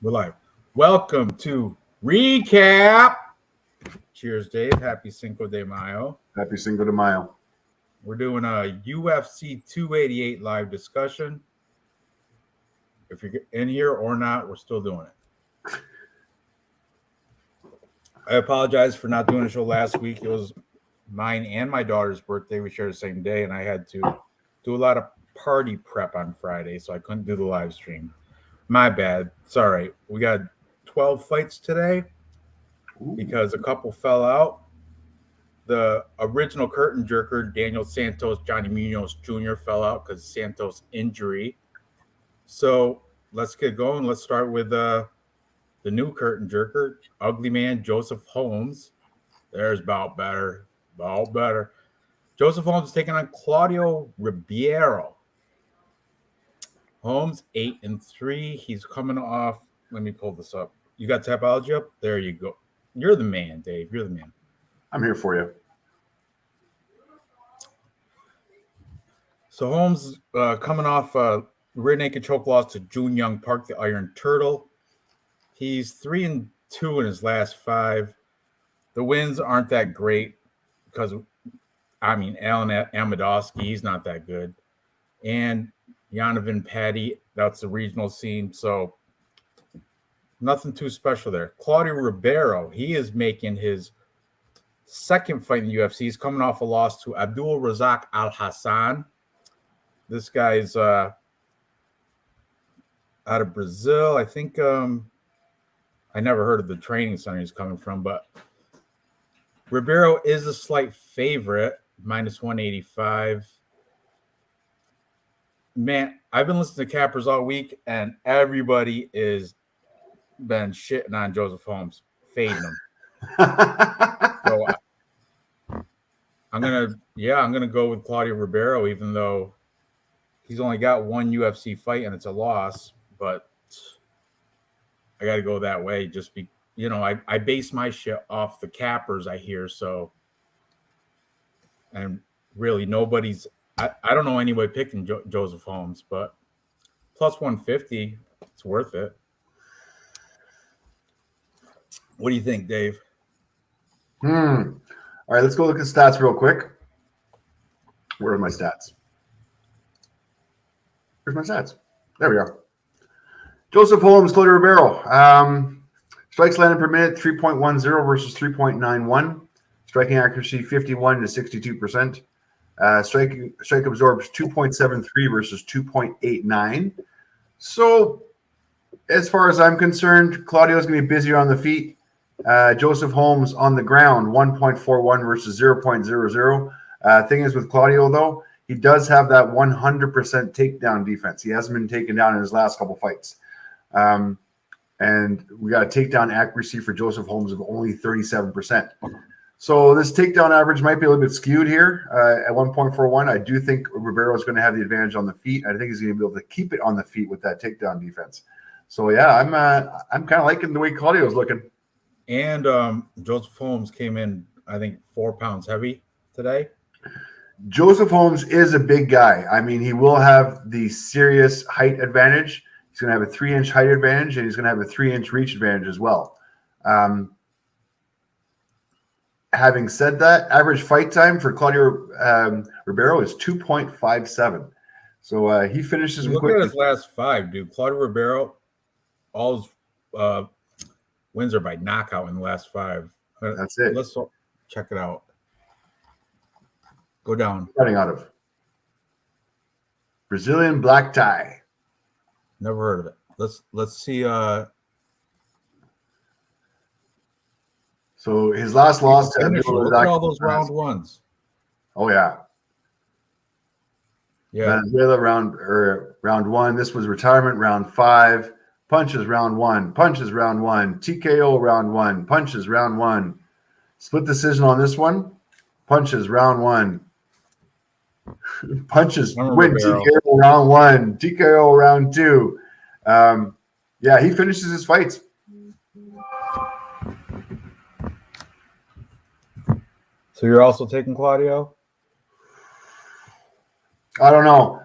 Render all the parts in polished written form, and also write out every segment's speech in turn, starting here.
We're live. Welcome to Recap. Cheers, Dave. Happy Cinco de Mayo. Happy Cinco de Mayo. We're doing a UFC 288 live discussion. If you're in here or not, we're still doing it. I apologize for not doing a show last week. It was mine and my daughter's birthday. We shared the same day, and I had to do a lot of party prep on Friday, so I couldn't do the live stream. My bad. It's all right. We got 12 fights today because a couple fell out. The original curtain jerker, Daniel Santos, Johnny Munoz Jr. fell out because of Santos' injury. So let's get going. Let's start with the new curtain jerker, ugly man, Joseph Holmes. There's about better. Joseph Holmes is taking on Claudio Ribeiro. Holmes 8-3. He's coming off. Let me pull this up. You got Tapology up? There you go. You're the man, Dave. You're the man. I'm here for you. So Holmes coming off rear naked choke loss to June Young Park, the Iron Turtle. He's 3-2 in his last 5. The wins aren't that great because, Alan Amadowski, he's not that good. And Yanovan Patty, that's the regional scene. So nothing too special there. Claudio Ribeiro, he is making his second fight in the UFC. He's coming off a loss to Abdul Razak Al Hassan. This guy's out of Brazil. I think I never heard of the training center he's coming from, but Ribeiro is a slight favorite, -185. Man, I've been listening to Cappers all week, and everybody is been shitting on Joseph Holmes, fading him. So I'm gonna go with Claudio Ribeiro, even though he's only got one UFC fight and it's a loss. But I got to go that way. Just be, I base my shit off the Cappers I hear. So, and really nobody's. I don't know anybody picking Joseph Holmes, but +150, it's worth it. What do you think, Dave? All right, let's go look at stats real quick. Where are my stats? Where's my stats? There we are. Joseph Holmes, Claudio Ribeiro. Strikes landed per minute, 3.10 versus 3.91. Striking accuracy, 51 to 62%. Strike absorbs 2.73 versus 2.89. So, as far as I'm concerned, Claudio's going to be busier on the feet. Joseph Holmes on the ground, 1.41 versus 0.00. Thing is with Claudio, though, he does have that 100% takedown defense. He hasn't been taken down in his last couple fights. And we got a takedown accuracy for Joseph Holmes of only 37%. So this takedown average might be a little bit skewed here at 1.41. I do think Ribeiro is going to have the advantage on the feet. I think he's going to be able to keep it on the feet with that takedown defense. So yeah, I'm kind of liking the way Claudio's looking. And Joseph Holmes came in, I think, 4 pounds heavy today. Joseph Holmes is a big guy. I mean, he will have the serious height advantage. He's going to have a 3-inch height advantage, and he's going to have a 3-inch reach advantage as well. Having said that, average fight time for Claudio Ribeiro is 2.57. So he finishes Look at his last 5, dude. Claudio Ribeiro, all his wins are by knockout in the last 5. That's it. Let's check it out. Go down. Running out of Brazilian black tie. Never heard of it. Let's see. So his last loss to look at all those round ones. Oh yeah. Yeah. Venezuela round 1. This was retirement round 5. Punches round 1. Punches round 1. TKO round 1. Punches round 1. Split decision on this one. Punches round 1. Punches win TKO round 1. TKO round 2. Yeah, he finishes his fights. So you're also taking Claudio? I don't know.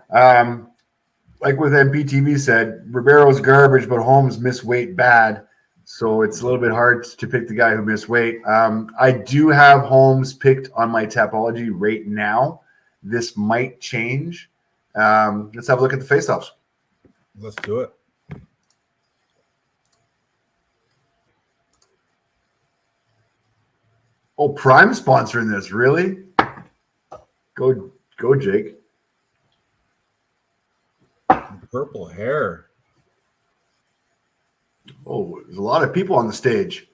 like with MPTV said, Ribeiro's garbage, but Holmes missed weight bad. So it's a little bit hard to pick the guy who missed weight. I do have Holmes picked on my Tapology right now. This might change. Let's have a look at the face-offs. Let's do it. Oh, Prime sponsoring this, really? Go, Jake. Purple hair. Oh, there's a lot of people on the stage.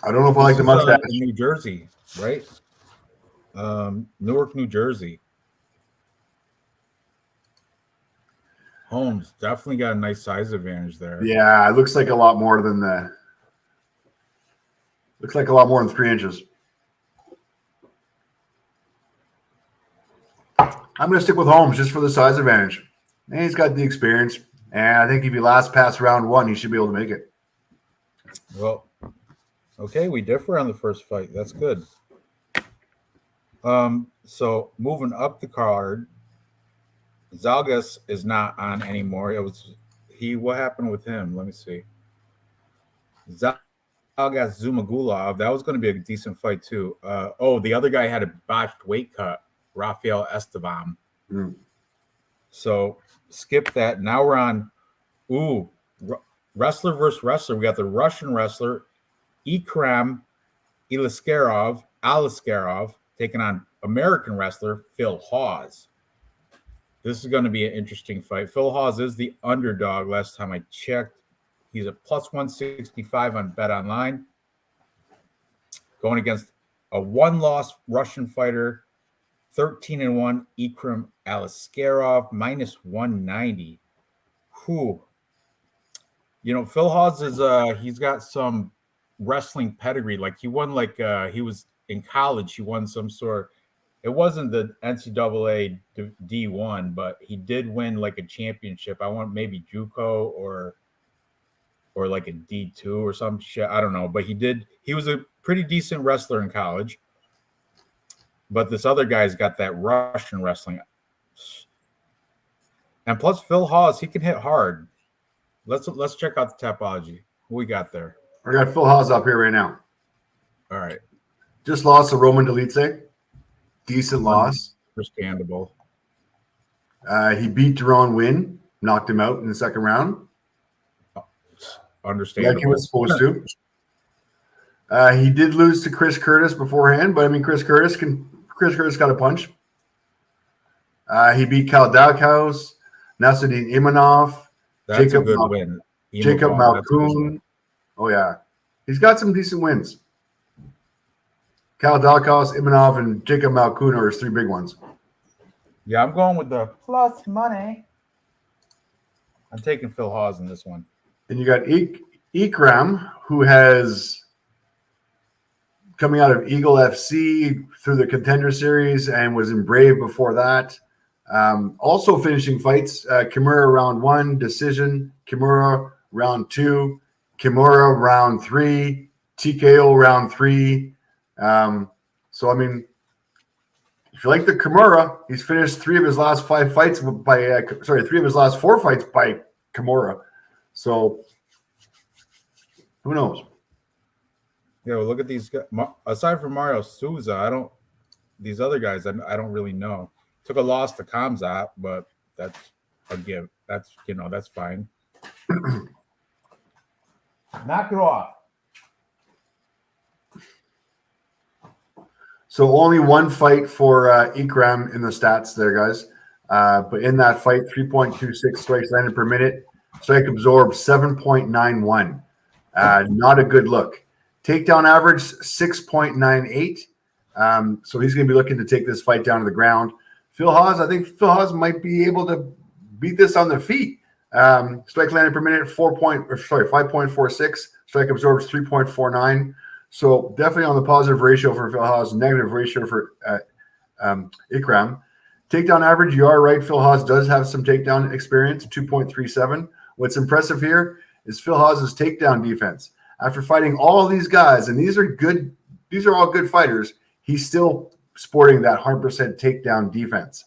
I don't know if I like the mustache. In New Jersey, right? Newark, New Jersey. Holmes definitely got a nice size advantage there. Yeah, it looks like a lot more than the. Looks like a lot more than 3 inches. I'm going to stick with Holmes just for the size advantage. And he's got the experience. And I think if he lasts past round 1, he should be able to make it. Well, okay, we differ on the first fight. That's good. So moving up the card, Zalgas is not on anymore. What happened with him? Let me see. Zalgas Zumagulov. That was going to be a decent fight too. The other guy had a botched weight cut, Rafael Esteban. So skip that. Now we're on wrestler versus wrestler. We got the Russian wrestler Ikram Aliskerov taking on American wrestler Phil Hawes. This is going to be an interesting fight. Phil Hawes is the underdog last time I checked. He's a plus 165 on Bet Online. Going against a one-loss Russian fighter, 13-1 Ikram Aliskerov, minus 190. Whew. Phil Hawes is he's got some wrestling pedigree. Like he won he was in college, he won some sort. It wasn't the NCAA D1, but he did win like a championship. I want maybe JUCO or like a D2 or some shit. I don't know, but he was a pretty decent wrestler in college. But this other guy's got that Russian wrestling. And plus Phil Hawes, he can hit hard. Let's check out the Tapology. What we got there? I got Phil Hawes up here right now. All right. Just lost to Roman Dolidze. Decent loss. Understandable. He beat Deron Wynn, knocked him out in the second round. Understandable. Like he was supposed to. He did lose to Chris Curtis beforehand, but I mean, Chris Curtis got a punch. He beat Cal Dalkaus, Nasruddin Imanov, That's Jacob a good win. Jacob Malkoun. Oh yeah, he's got some decent wins. Cal Dalkaus, Imanov, and Jacob Malkoun are his 3 big ones. Yeah, I'm going with the plus money. I'm taking Phil Hawes in this one. And you got Ikram, who has coming out of Eagle FC through the Contender Series and was in Brave before that. Also finishing fights, Kimura round 1, decision, Kimura round 2, Kimura round 3, TKO round 3. So, I mean, if you like the Kimura, he's finished 3 of his last 5 fights 3 of his last 4 fights by Kimura. So, who knows? Yeah, well, look at these guys. Aside from Mario Souza, these other guys, I don't really know. Took a loss to Kamzat, but that's a give. That's fine. Knock it off. So only 1 fight for Ikram in the stats there, guys. But in that fight, 3.26 strikes landed per minute. Strike absorbed 7.91. Not a good look. Takedown average 6.98. So he's going to be looking to take this fight down to the ground. I think Phil Hawes might be able to beat this on the feet. Strike landed per minute 5.46. Strike absorbs 3.49. So definitely on the positive ratio for Phil Hawes, negative ratio for Ikram. Takedown average, you are right. Phil Hawes does have some takedown experience, 2.37. What's impressive here is Phil Hawes' takedown defense. After fighting all these guys, and these are all good fighters, he still sporting that 100% takedown defense.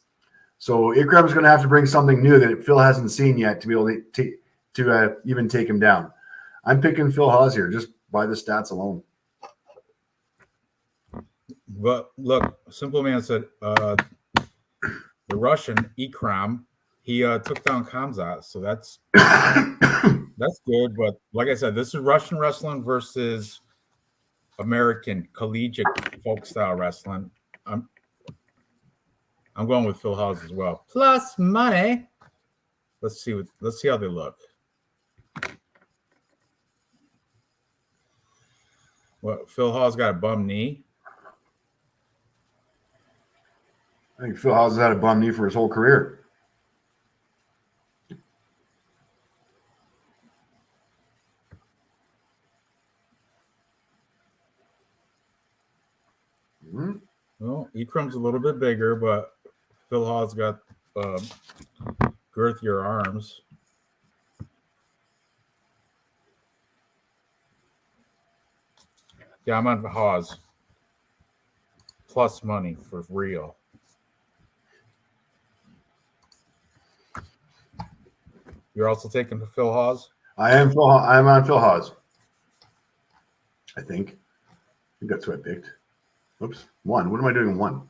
So Ikram is going to have to bring something new that Phil hasn't seen yet to be able to even take him down. I'm picking Phil Hawes here just by the stats alone. But look, Simple Man said the Russian Ikram, he took down Kamzat, so that's good. But like I said, this is Russian wrestling versus American collegiate folk style wrestling. I'm going with Phil Hawes as well. Plus money. Let's see how they look. Well, Phil Hawes got a bum knee. I think Phil Hawes has had a bum knee for his whole career. Mm-hmm. Well, Ikram's a little bit bigger, but Phil Hawes got girthier arms. Yeah, I'm on Hawes. Plus money for real. You're also taking Phil Hawes? I'm on Phil Hawes. I think that's what I picked. Oops, one. What am I doing in one?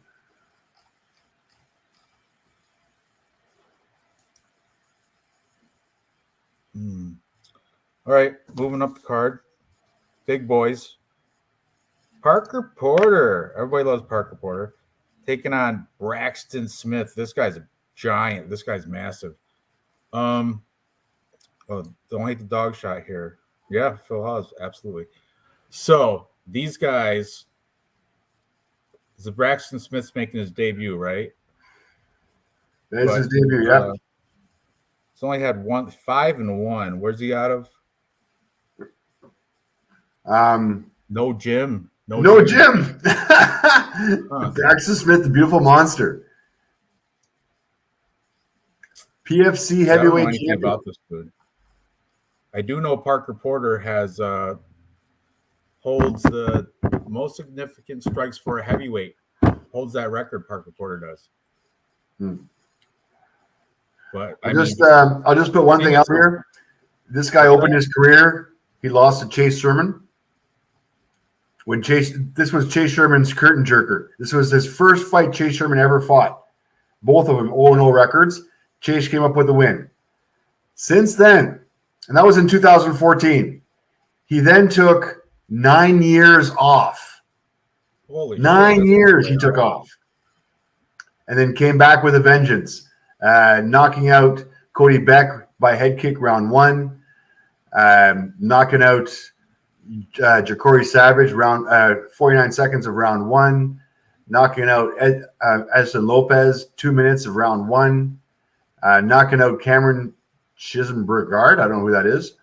All right, moving up the card. Big boys. Parker Porter. Everybody loves Parker Porter. Taking on Braxton Smith. This guy's a giant. This guy's massive. Oh, don't hate the dog shot here. Yeah, Phil Hawes, absolutely. So these guys, the Braxton Smith's making his debut, right? That's his debut, yeah. He's only had 5-1. Where's he out of? No gym. No gym. Braxton Smith, the beautiful monster. PFC heavyweight champion. About this dude. I do know Parker Porter holds the most significant strikes for a heavyweight. Holds that record. Parker Porter does. But I'll just put one thing out here. This guy opened his career. He lost to Chase Sherman. This was Chase Sherman's curtain jerker. This was his first fight Chase Sherman ever fought. Both of them 0-0 records. Chase came up with a win. Since then, and that was in 2014, he then took 9 years off. Holy 9 years he took off. And then came back with a vengeance, knocking out Cody Beck by head kick round 1, knocking out Ja'Cory Savage 49 seconds of round 1, knocking out Edson Lopez 2 minutes of round 1, knocking out Cameron Chisholm-Burgard. I don't know who that is.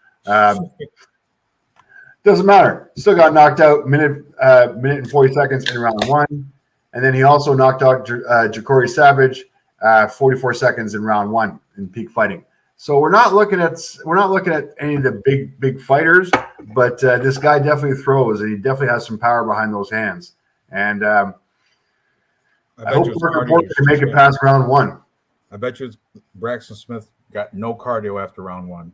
Doesn't matter. Still got knocked out minute and 40 seconds in round 1, and then he also knocked out Ja'Cory Savage 44 seconds in round 1 in peak fighting. So we're not looking at any of the big fighters, but this guy definitely throws, and he definitely has some power behind those hands. And I hope Parker Porter can make it past round 1. I bet you Braxton Smith got no cardio after round 1.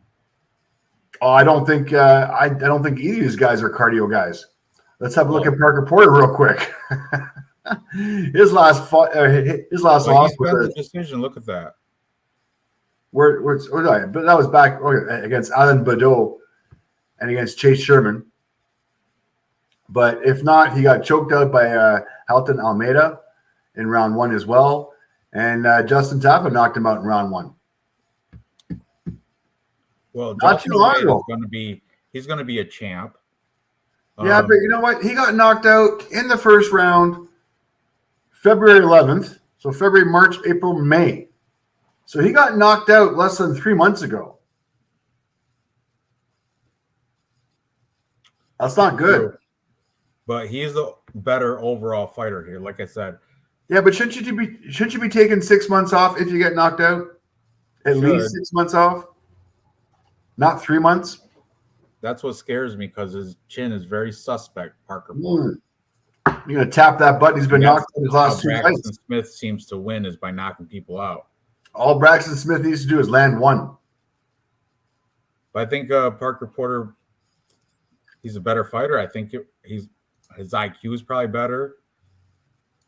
Oh, I don't think either of these guys are cardio guys. Let's have a look at Parker Porter real quick. his last loss was a decision. Look at that. But that was back against Alan Badeau and against Chase Sherman. But if not, he got choked out by Halton Almeida in round 1 as well. And Justin Tappa knocked him out in round 1. Well, Justin he's going to be a champ. Yeah, but you know what? He got knocked out in the first round February 11th. So February, March, April, May. So he got knocked out less than 3 months ago. That's not good. But he's the better overall fighter here, like I said. Yeah, but shouldn't you be taking 6 months off if you get knocked out? At least 6 months off? Not 3 months? That's what scares me because his chin is very suspect, Parker Porter. You're going to tap that button. He's been knocked out his last two Braxton fights. Smith seems to win is by knocking people out. All Braxton Smith needs to do is land one. But I think Parker Porter, he's a better fighter. I think his IQ is probably better.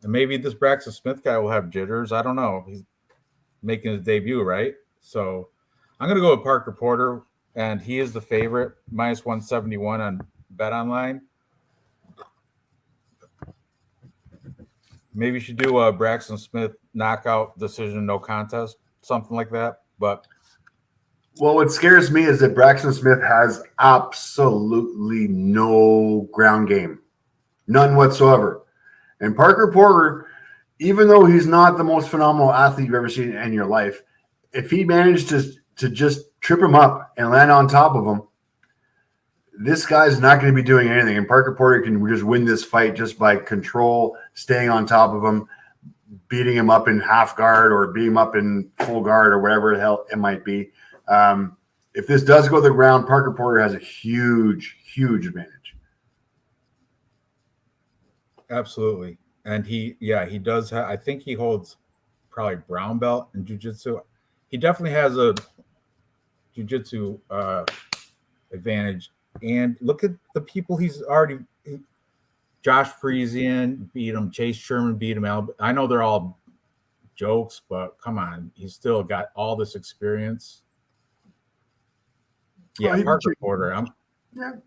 And maybe this Braxton Smith guy will have jitters. I don't know. He's making his debut, right? So I'm going to go with Parker Porter, and he is the favorite, minus 171 on Bet Online. Maybe you should do a Braxton Smith knockout decision, no contest, something like that. But well, what scares me is that Braxton Smith has absolutely no ground game, none whatsoever. And Parker Porter, even though he's not the most phenomenal athlete you've ever seen in your life, if he managed to just trip him up and land on top of him, this guy's not going to be doing anything. And Parker Porter can just win this fight just by control, staying on top of him, beating him up in half guard or beating him up in full guard or whatever the hell it might be. If this does go to the ground, Parker Porter has a huge, huge advantage. absolutely. And he does have, I think he holds probably brown belt in jiu-jitsu. He definitely has a jiu-jitsu advantage. And look at the people he's already Josh Friesian beat him, Chase Sherman beat him. I know they're all jokes, but come on, he's still got all this experience. Yeah, Parker Porter, I'm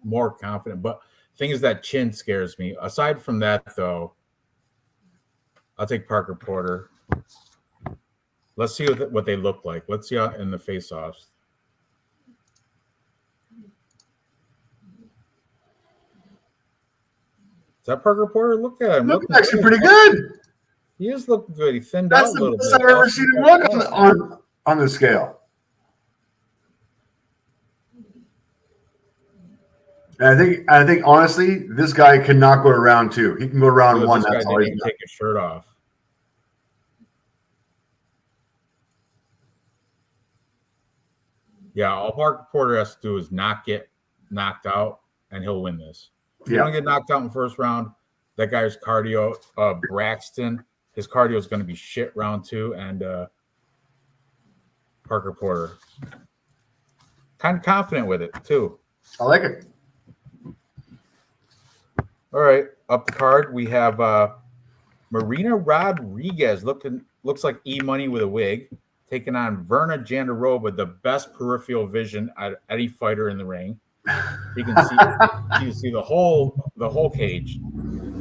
more confident. But the thing is that chin scares me. Aside from that, though, I'll take Parker Porter. Let's see what they look like. Let's see how in the face-offs. Is that Parker Porter? Look at him. Looking actually pretty good. He is looking good. He thinned out a little bit. That's the best I've ever seen him look on the scale. And I think honestly, this guy cannot go to round two. He can go to round one. That's all he can take his shirt off. Yeah, all Parker Porter has to do is not get knocked out, and he'll win this. If you don't get knocked out in the first round, that guy's cardio, Braxton, his cardio is going to be shit round two, and Parker Porter. Kind of confident with it, too. I like it. All right, up the card, we have Marina Rodriguez, looks like E-Money with a wig, taking on Verna Jandiroba, the best peripheral vision at any fighter in the ring. You can see the whole cage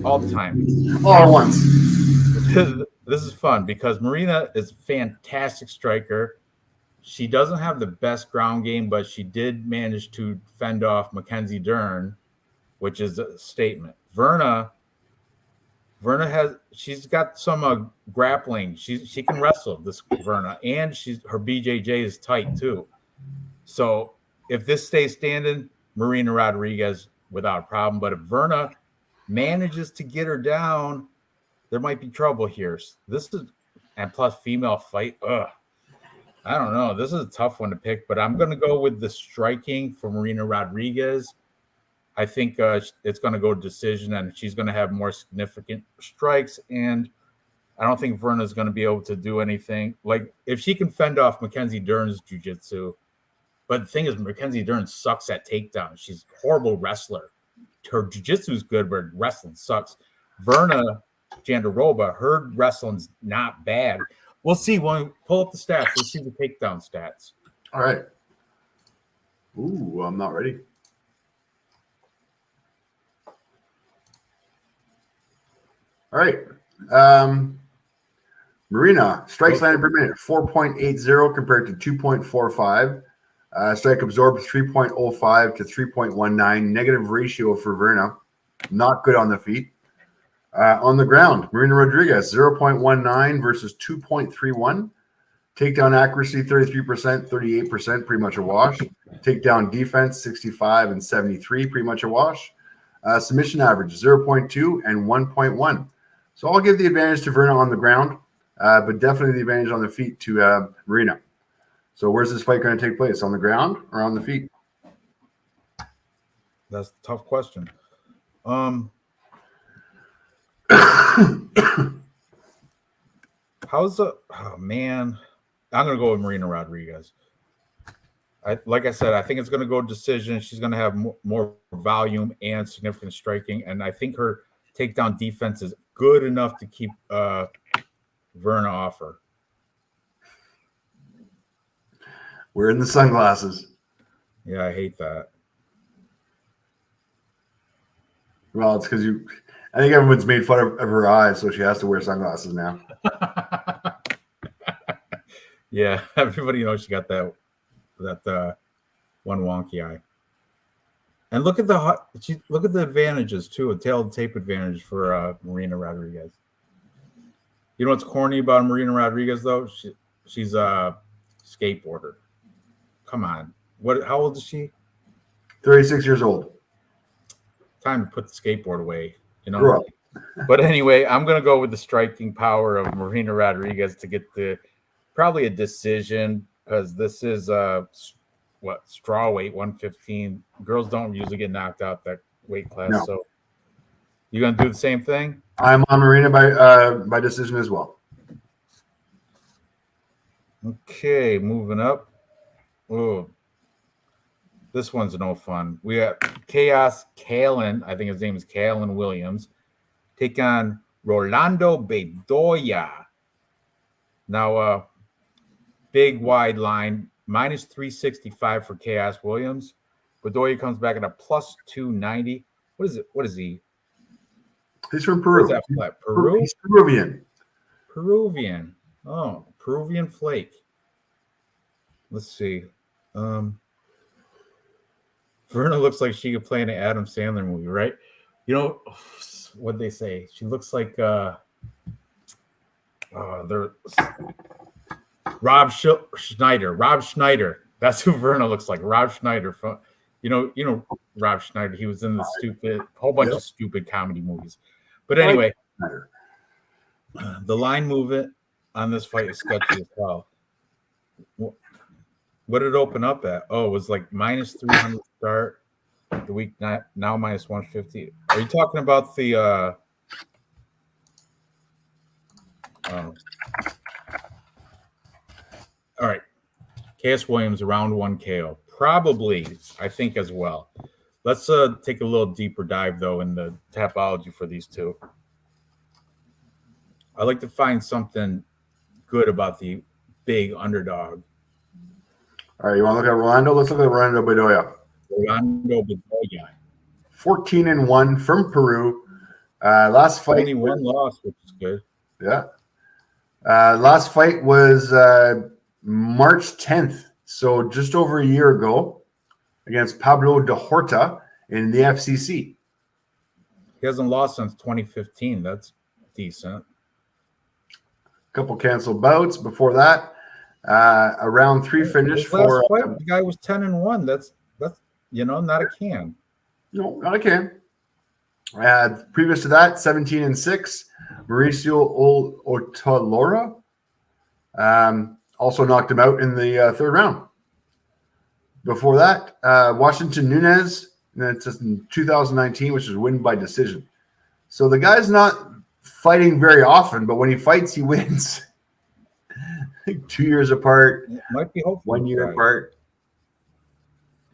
all the time. All at once. This is fun because Marina is a fantastic striker. She doesn't have the best ground game, but she did manage to fend off Mackenzie Dern, which is a statement. Verna she's got some grappling. She can wrestle, this Verna, and her BJJ is tight too. So if this stays standing, Marina Rodriguez without a problem. But if Verna manages to get her down, there might be trouble here. And plus female fight. I don't know. This is a tough one to pick, but I'm going to go with the striking for Marina Rodriguez. I think it's going to go to decision, and she's going to have more significant strikes. And I don't think Verna is going to be able to do anything. Like, if she can fend off Mackenzie Dern's jiu-jitsu, but the thing is, Mackenzie Dern sucks at takedowns. She's a horrible wrestler. Her jiu-jitsu is good, but wrestling sucks. Verna Jandiroba, her wrestling's not bad. We'll see when we pull up the stats. We'll see the takedown stats. All right. Ooh, I'm not ready. All right. Marina, strikes landed per minute, 4.80 compared to 2.45. Strike absorbed 3.05 to 3.19. Negative ratio for Verna. Not good on the feet. On the ground, Marina Rodriguez, 0.19 versus 2.31. Takedown accuracy, 33%, 38%, pretty much a wash. Takedown defense, 65 and 73, pretty much a wash. Submission average, 0.2 and 1.1. So I'll give the advantage to Verna on the ground, but definitely the advantage on the feet to Marina. So where's this fight going to take place? On the ground or on the feet? That's a tough question. How's the? Oh man, I'm gonna go with Marina Rodriguez. Like I said, I think it's going to go decision. She's going to have more volume and significant striking, and I think her takedown defense is good enough to keep Verna off her. We're in the sunglasses. Yeah, I hate that. Well, it's because I think everyone's made fun of her eyes, so she has to wear sunglasses now. Yeah, everybody knows she got that one wonky eye. And look at the advantages too, a tail tape advantage for Marina Rodriguez. You know what's corny about Marina Rodriguez though? She's a skateboarder. Come on, how old is she? 36 years old. Time to put the skateboard away, you know. But anyway, I'm gonna go with the striking power of Marina Rodriguez to get probably a decision, because this is straw weight 115. Girls don't usually get knocked out that weight class. No. So you gonna do the same thing? I'm on Marina by decision as well. Okay, moving up. Oh, this one's no fun. We got Chaos Kalen. I think his name is Kalen Williams. Take on Rolando Bedoya. Now, big wide line, minus 365 for Chaos Williams. Bedoya comes back at a plus 290. What is he? He's from Peru. What is that flat? Peru? He's Peruvian. Peruvian. Oh, Peruvian flake. Let's see. Verna looks like she could play in an Adam Sandler movie, right? You know what they say? She looks like they're Rob Schneider. Rob Schneider. That's who Verna looks like. Rob Schneider. From you know Rob Schneider. He was in the whole bunch of stupid comedy movies. But anyway, the line movement on this fight is sketchy as hell. What did it open up at? Oh, it was like minus 300 start. The week now minus 150. Are you talking about the? All right. KS Williams round 1 KO. Probably, I think, as well. Let's take a little deeper dive though in the topology for these two. I like to find something good about the big underdog. All right, you want to look at Rolando? Let's look at Rolando Bedoya. Rolando Bedoya. 14-1 from Peru. Last fight. Only one loss, which is good. Yeah. Last fight was March 10th, so just over a year ago, against Pablo de Horta in the FCC. He hasn't lost since 2015. That's decent. A couple canceled bouts before that. A round 3 finish for fight, the guy was 10-1. That's not a can. No, not a can. Previous to that, 17-6. Mauricio Otalora also knocked him out in the third round. Before that, Washington Nunes, and that's in 2019, which was win by decision. So the guy's not fighting very often, but when he fights, he wins. 2 years apart, might be hopeful 1 year apart.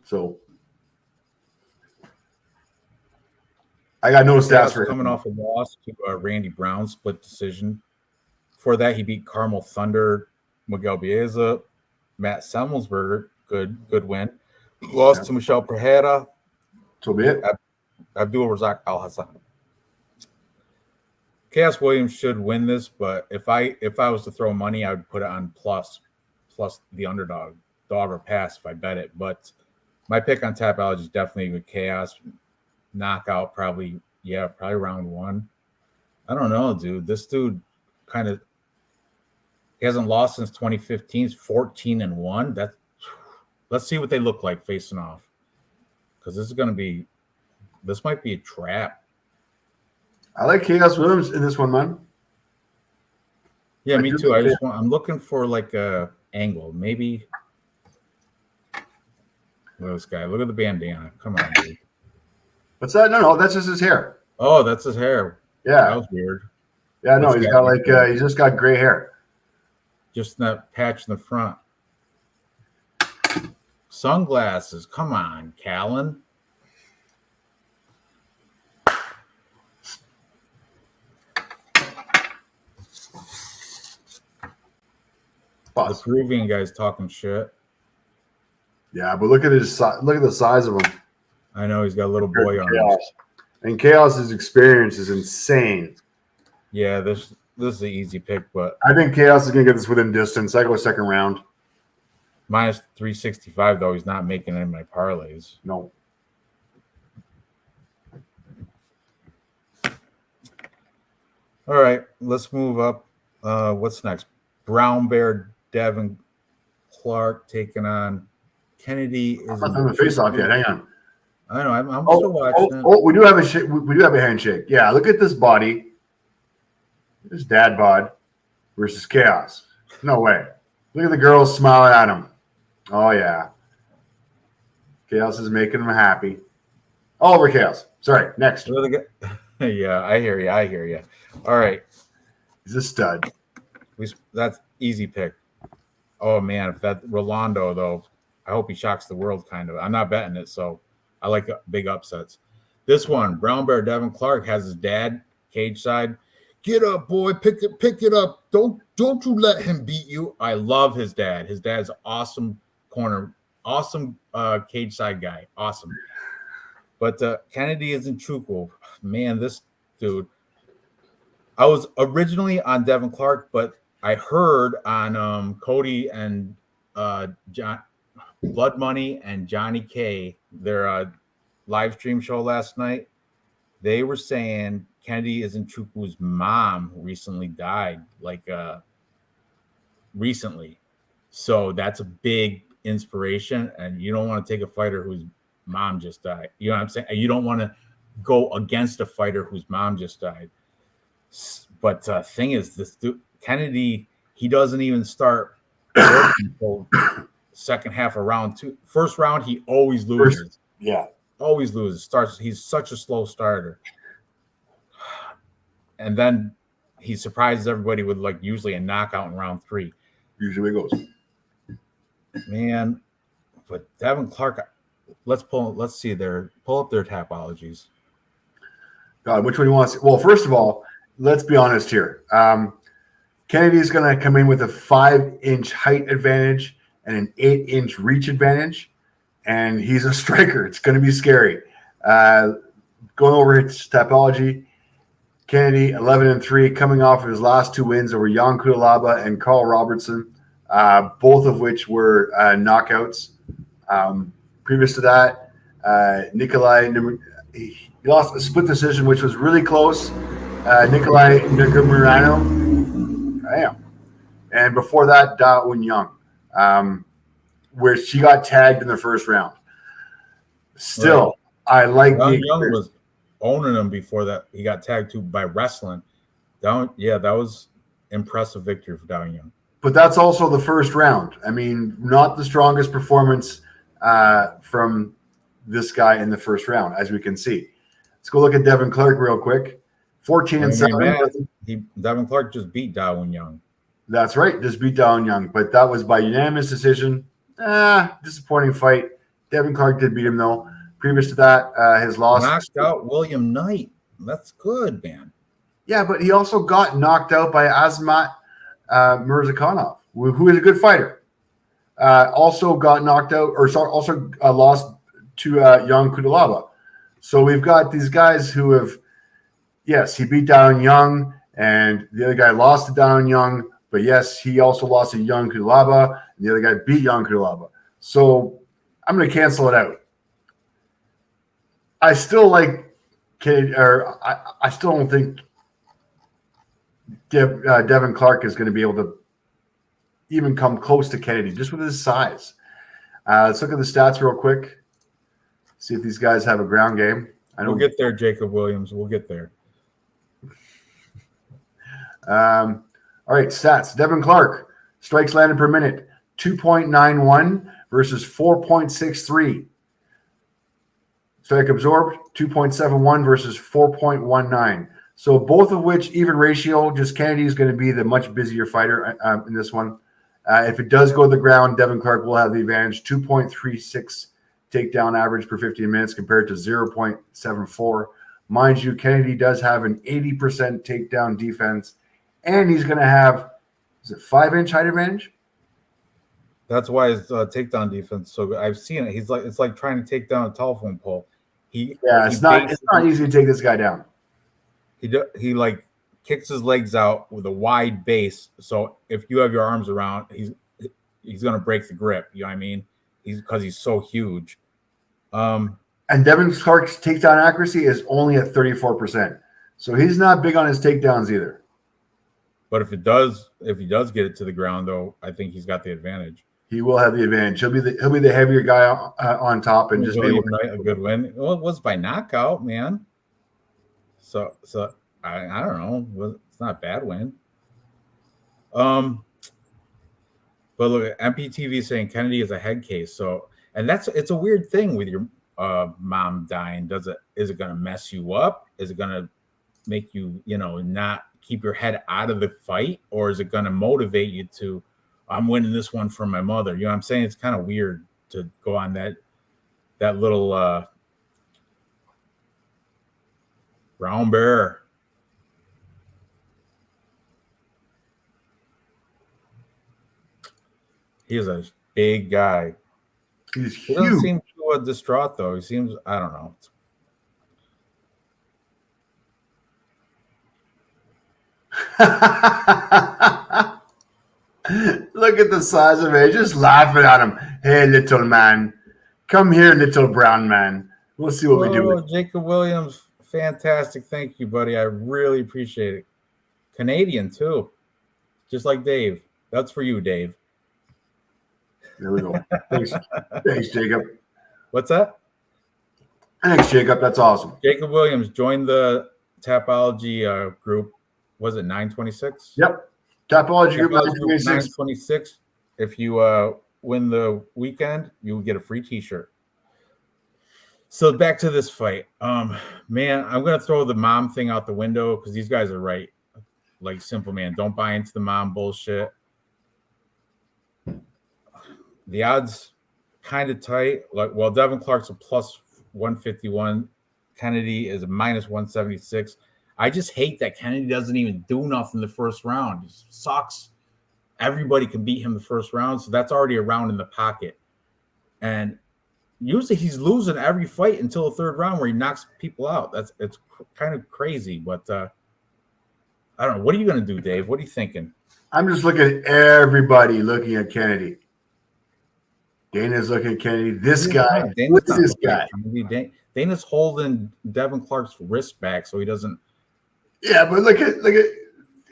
So I got no stats for him. Coming off a loss to Randy Brown, split decision. Before that, he beat Carmel Thunder, Miguel Bieza, Matt Semmelsberger, good win. Lost to Michelle Pereira. So be it. Abdul Razak Al Hassan. Chaos Williams should win this, but if I was to throw money, I would put it on plus the underdog, dog or pass if I bet it. But my pick on Tapology is definitely with Chaos. Knockout, probably round 1. I don't know, dude. This dude he hasn't lost since 2015. He's 14-1. Let's see what they look like facing off, because this might be a trap. I like Chaos Williams in this one, man. Yeah, me too. I'm looking for like a angle, maybe. Look at this guy. Look at the bandana. Come on, dude. What's that? No, that's just his hair. Oh, that's his hair. Yeah, that was weird. Yeah, no, What's he's he got got? like he's just got gray hair. Just that patch in the front. Sunglasses. Come on, Callan. The Peruvian guy's talking shit. Yeah, but look at look at the size of him. I know he's got a little boy arms. Chaos. And Chaos's experience is insane. Yeah, this is an easy pick, but I think Chaos is going to get this within distance. I go second round. minus 365 though. He's not making any of my parlays. No. All right, let's move up. What's next? Brown Bear Devin Clark taking on Kennedy. I'm not done the face off yet. Hang on. I know. I'm still watching. We do have we do have a handshake. Yeah, look at this body. This dad bod versus Chaos. No way. Look at the girls smiling at him. Oh yeah. Chaos is making him happy. All over Chaos. Sorry. Next. Yeah, I hear you. I hear you. All right. He's a stud. That's easy pick. Oh man, if that Rolando though, I hope he shocks the world. Kind of. I'm not betting it, so I like big upsets. This one, Brown Bear Devin Clark has his dad cage side. Get up, boy. Pick it up. Don't you let him beat you. I love his dad. His dad's awesome corner, awesome cage side guy. Awesome. But Kennedy isn't truthful. Man, this dude. I was originally on Devin Clark, but I heard on Cody and John Blood Money and Johnny K, their live stream show last night. They were saying Kennedy Nzechukwu's mom recently died, recently. So that's a big inspiration, and you don't want to take a fighter whose mom just died. You know what I'm saying? You don't want to go against a fighter whose mom just died. But thing is, this dude, Kennedy, he doesn't even start until second half of round two. First round, he always loses. Always loses. He's such a slow starter. And then he surprises everybody with usually a knockout in round 3. Usually goes. Man, but Devin Clark, let's pull up their Tapologies. God, which one do you want to see? Well, first of all, let's be honest here. Kennedy's going to come in with a 5-inch height advantage and an 8-inch reach advantage, and he's a striker. It's going to be scary. Going over his Tapology, Kennedy 11-3, coming off of his last 2 wins over Jan Kutalaba and Carl Robertson, both of which were knockouts. Previous to that, Nikolai, he lost a split decision, which was really close. Nikolai Negumirano. Damn. And before that, Da Un Young, where she got tagged in the first round. Still, right. I like Da Un Young was owning him before that. He got tagged too by wrestling. That was impressive victory for Da Un Young. But that's also the first round. I mean, not the strongest performance from this guy in the first round, as we can see. Let's go look at Devin Clark real quick. 14-7. Devin Clark just beat Da Un Young. That's right, just beat Da Un Young, but that was by unanimous decision. Disappointing fight. Devin Clark did beat him though. Previous to that, his loss knocked out William Knight. That's good, man. Yeah, but he also got knocked out by Azmat Mirzakhanov, who is a good fighter. Also got knocked out, also lost to Jan Kutalaba. So we've got these guys who have, yes, he beat Da Un Young, and the other guy lost to Da Un Young, but yes, he also lost to Jan Kutalaba, and the other guy beat Jan Kutalaba. So I'm going to cancel it out. I still like I still don't think Devin Clark is going to be able to even come close to Kennedy just with his size. Let's look at the stats real quick. See if these guys have a ground game. We'll get there, Jacob Williams. We'll get there. All right, stats. Devin Clark, strikes landed per minute, 2.91 versus 4.63. Strike absorbed, 2.71 versus 4.19. So both of which even ratio. Just Kennedy is going to be the much busier fighter in this one. If it does go to the ground, Devin Clark will have the advantage. 2.36 takedown average per 15 minutes compared to 0.74. Mind you, Kennedy does have an 80% takedown defense, and he's going to have, is it 5-inch height advantage? That's why his takedown defense so good. I've seen it. It's like trying to take down a telephone pole. It's not easy to take this guy down. He like kicks his legs out with a wide base. So if you have your arms around, he's gonna break the grip. You know what I mean? Because he's so huge. And Devin Clark's takedown accuracy is only at 34%. So he's not big on his takedowns either. But if he does get it to the ground, though, I think he's got the advantage. He will have the advantage. He'll be the heavier guy on top and just be a good win. Well, it was by knockout, man. So I don't know. It's not a bad win. But look, MPTV saying Kennedy is a head case. So, and it's a weird thing with your mom dying. Is it going to mess you up? Is it going to make you, not keep your head out of the fight, or is it going to motivate you to, I'm winning this one for my mother? You know what I'm saying? It's kind of weird to go on that little brown bear. He's a big guy. He's He huge. doesn't seem too distraught, though. He seems, I don't know. Look at the size of it. Just laughing at him. Hey, little man. Come here, little brown man. We'll see what we do. Jacob Williams, fantastic. Thank you, buddy. I really appreciate it. Canadian, too. Just like Dave. That's for you, Dave. There we go. Thanks, Jacob. What's that? Thanks, Jacob. That's awesome. Jacob Williams joined the Tapology group. Was it 926? Yep. Tapology group 926. If you win the weekend, you will get a free t-shirt. So back to this fight. Man, I'm going to throw the mom thing out the window because these guys are right. Like, simple, man. Don't buy into the mom bullshit. The odds kind of tight. Well, Devin Clark's a plus 151. Kennedy is a minus 176. I just hate that Kennedy doesn't even do enough in the first round. It sucks. Everybody can beat him the first round, so that's already a round in the pocket. And usually he's losing every fight until the third round where he knocks people out. It's kind of crazy, but I don't know. What are you going to do, Dave? What are you thinking? I'm just looking at everybody looking at Kennedy. Dana's looking at Kennedy. This guy. What's this guy? Dana's holding Devin Clark's wrist back so he doesn't. Yeah, but look at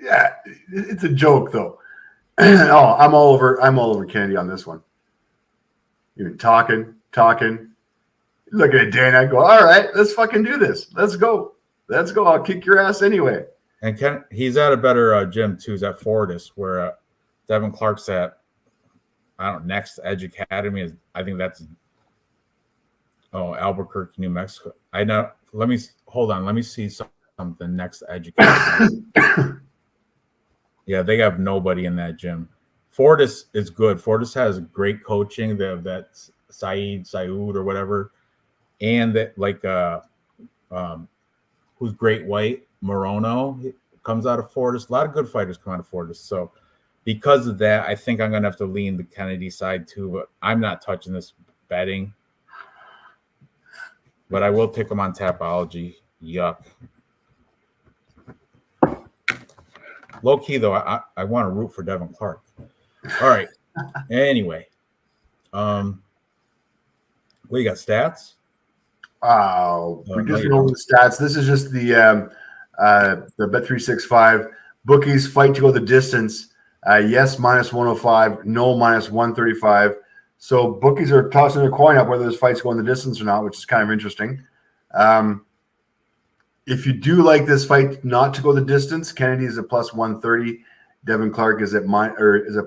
yeah, it's a joke though. Oh, I'm all over Kennedy on this one. You're talking. Looking at Dana, I go, all right, let's fucking do this. Let's go. I'll kick your ass anyway. And he's at a better gym too. He's at Fortis, where Devin Clark's at. I don't know, Next Edge Academy I think that's Albuquerque, New Mexico. I know. Hold on. Let me see something. Next Edge Academy. Yeah, they have nobody in that gym. Fortis is good. Fortis has great coaching. They have that Saud or whatever, and that who's great white Morono comes out of Fortis. A lot of good fighters come out of Fortis. So because of that, I think I'm going to have to lean the Kennedy side too, but I'm not touching this betting. But I will pick them on Tapology. Yuck. Low key, though, I want to root for Devin Clark. All right. Anyway. What you got, stats? We just know the stats. This is just the Bet365 bookies fight to go the distance. Yes, minus 105. No, minus 135. So bookies are tossing a coin up whether this fight's going the distance or not, which is kind of interesting. If you do like this fight not to go the distance, Kennedy is a plus 130. Devin Clark is at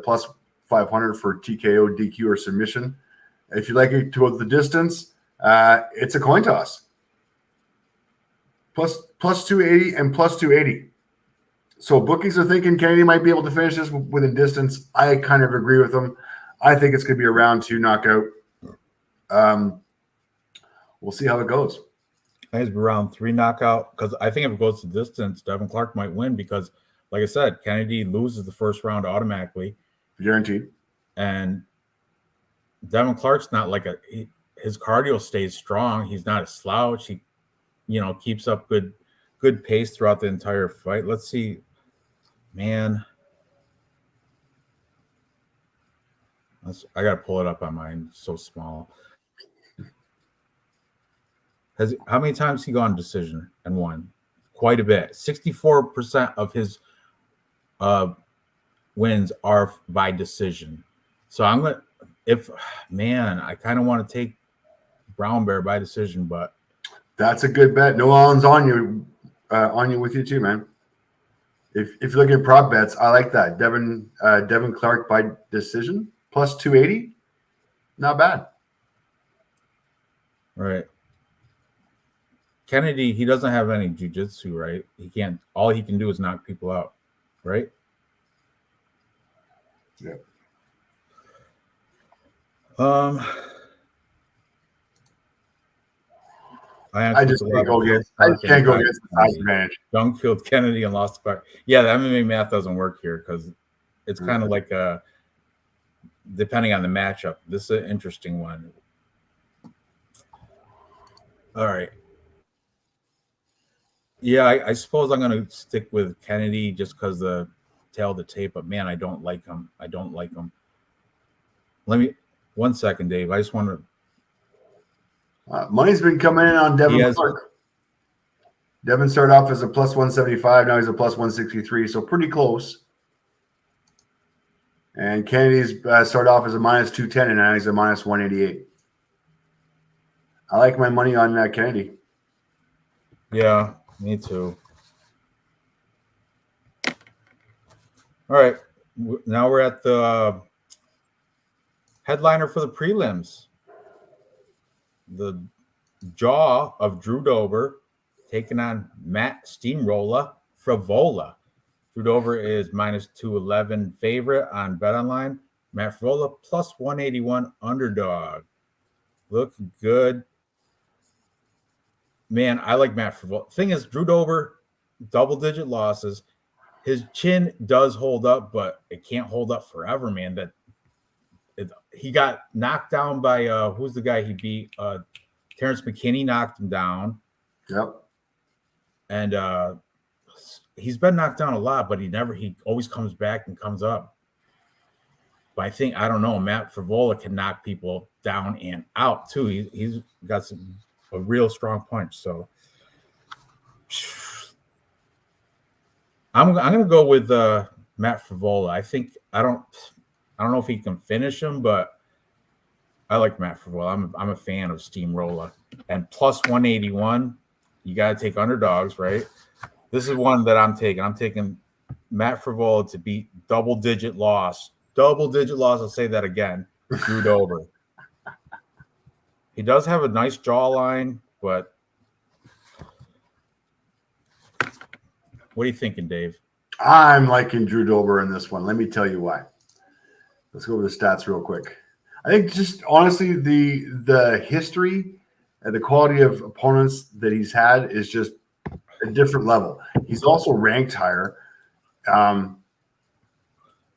plus 500 for TKO, DQ, or submission. If you like it to go the distance, it's a coin toss. Plus plus 280 and plus 280. So bookies are thinking Kennedy might be able to finish this within distance. I kind of agree with them. I think it's going to be a round 2 knockout. We'll see how it goes. I think it's round 3 knockout because I think if it goes to distance, Devin Clark might win because, like I said, Kennedy loses the first round automatically. Guaranteed. And Devin Clark's not like his cardio stays strong. He's not a slouch. He, keeps up good pace throughout the entire fight. Let's see, man. I got to pull it up on mine. It's so small. How many times he gone decision and won? Quite a bit. 64% of his wins are by decision. So I kind of want to take Brown Bear by decision, but that's a good bet. No Allen's on you with you too, man. If you look at prop bets, I like that. Devin Clark by decision plus 280, not bad. Right. Kennedy, he doesn't have any jiu-jitsu, right? He can't. All he can do is knock people out, right? Yeah. I just can't go against the size advantage. Dunk killed Kennedy and lost the fight. Yeah, the MMA math doesn't work here because it's kind of like depending on the matchup. This is an interesting one. All right. Yeah, I suppose I'm going to stick with Kennedy just because the tail of the tape. But man, I don't like him. Let me 1 second, Dave. I just want to. Money's been coming in on Devin Clark. Devin started off as a plus 175. Now he's a plus 163, so pretty close. And Kennedy's started off as a minus 210, and now he's a minus 188. I like my money on Kennedy. Yeah, me too. All right. Now we're at the headliner for the prelims. The jaw of Drew Dober taking on Matt Steamroller Frivola. Drew Dober is minus 211 favorite on BetOnline. Matt Frivola plus 181 underdog. Look good. Man, I like Matt Frivola. Thing is, Drew Dober, double-digit losses. His chin does hold up, but it can't hold up forever, man. He got knocked down by who's the guy he beat? Terrence McKinney knocked him down. Yep. And he's been knocked down a lot, but he always comes back and comes up. But I don't know, Matt Frivola can knock people down and out too. He's got a real strong punch. So I'm gonna go with Matt Frivola. I don't know if he can finish him, but I like Matt Frivola. I'm a fan of Steamroller. And plus 181, you got to take underdogs, right? This is one that I'm taking. I'm taking Matt Frivola to beat double-digit loss. Double-digit loss, I'll say that again, Drew Dober. He does have a nice jawline, but what are you thinking, Dave? I'm liking Drew Dober in this one. Let me tell you why. Let's go over the stats real quick. I think just honestly, the history and the quality of opponents that he's had is just a different level. He's also ranked higher.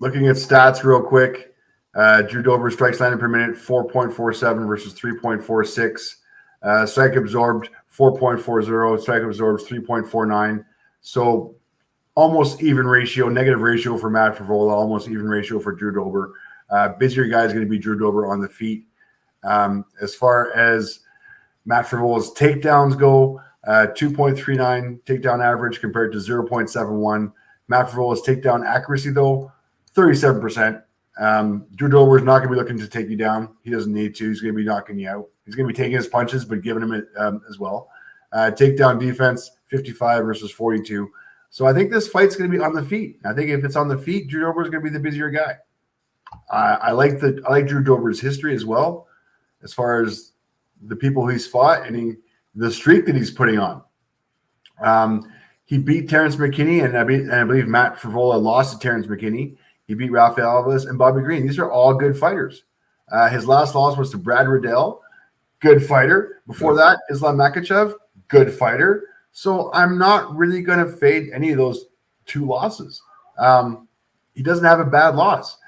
Looking at stats real quick, Drew Dober strikes landed per minute 4.47 versus 3.46. Strike absorbed 4.40. Strike absorbed 3.49. So almost even ratio, negative ratio for Matt Frivola, almost even ratio for Drew Dober. Busier guy is going to be Drew Dober on the feet. As far as Matt Frivola's takedowns go, 2.39 takedown average compared to 0.71. Matt Frivola's takedown accuracy, though, 37%. Drew Dober is not going to be looking to take you down. He doesn't need to. He's going to be knocking you out. He's going to be taking his punches, but giving them it as well. Takedown defense, 55 versus 42. So I think this fight's going to be on the feet. I think if it's on the feet, Drew Dober is going to be the busier guy. I like Drew Dober's history as well, as far as the people he's fought and the streak that he's putting on. He beat Terrence McKinney, and I believe Matt Frivola lost to Terrence McKinney. He beat Rafael Alves and Bobby Green. These are all good fighters. His last loss was to Brad Riddell, good fighter. Before that, Islam Makhachev, good fighter. So I'm not really going to fade any of those two losses. He doesn't have a bad loss.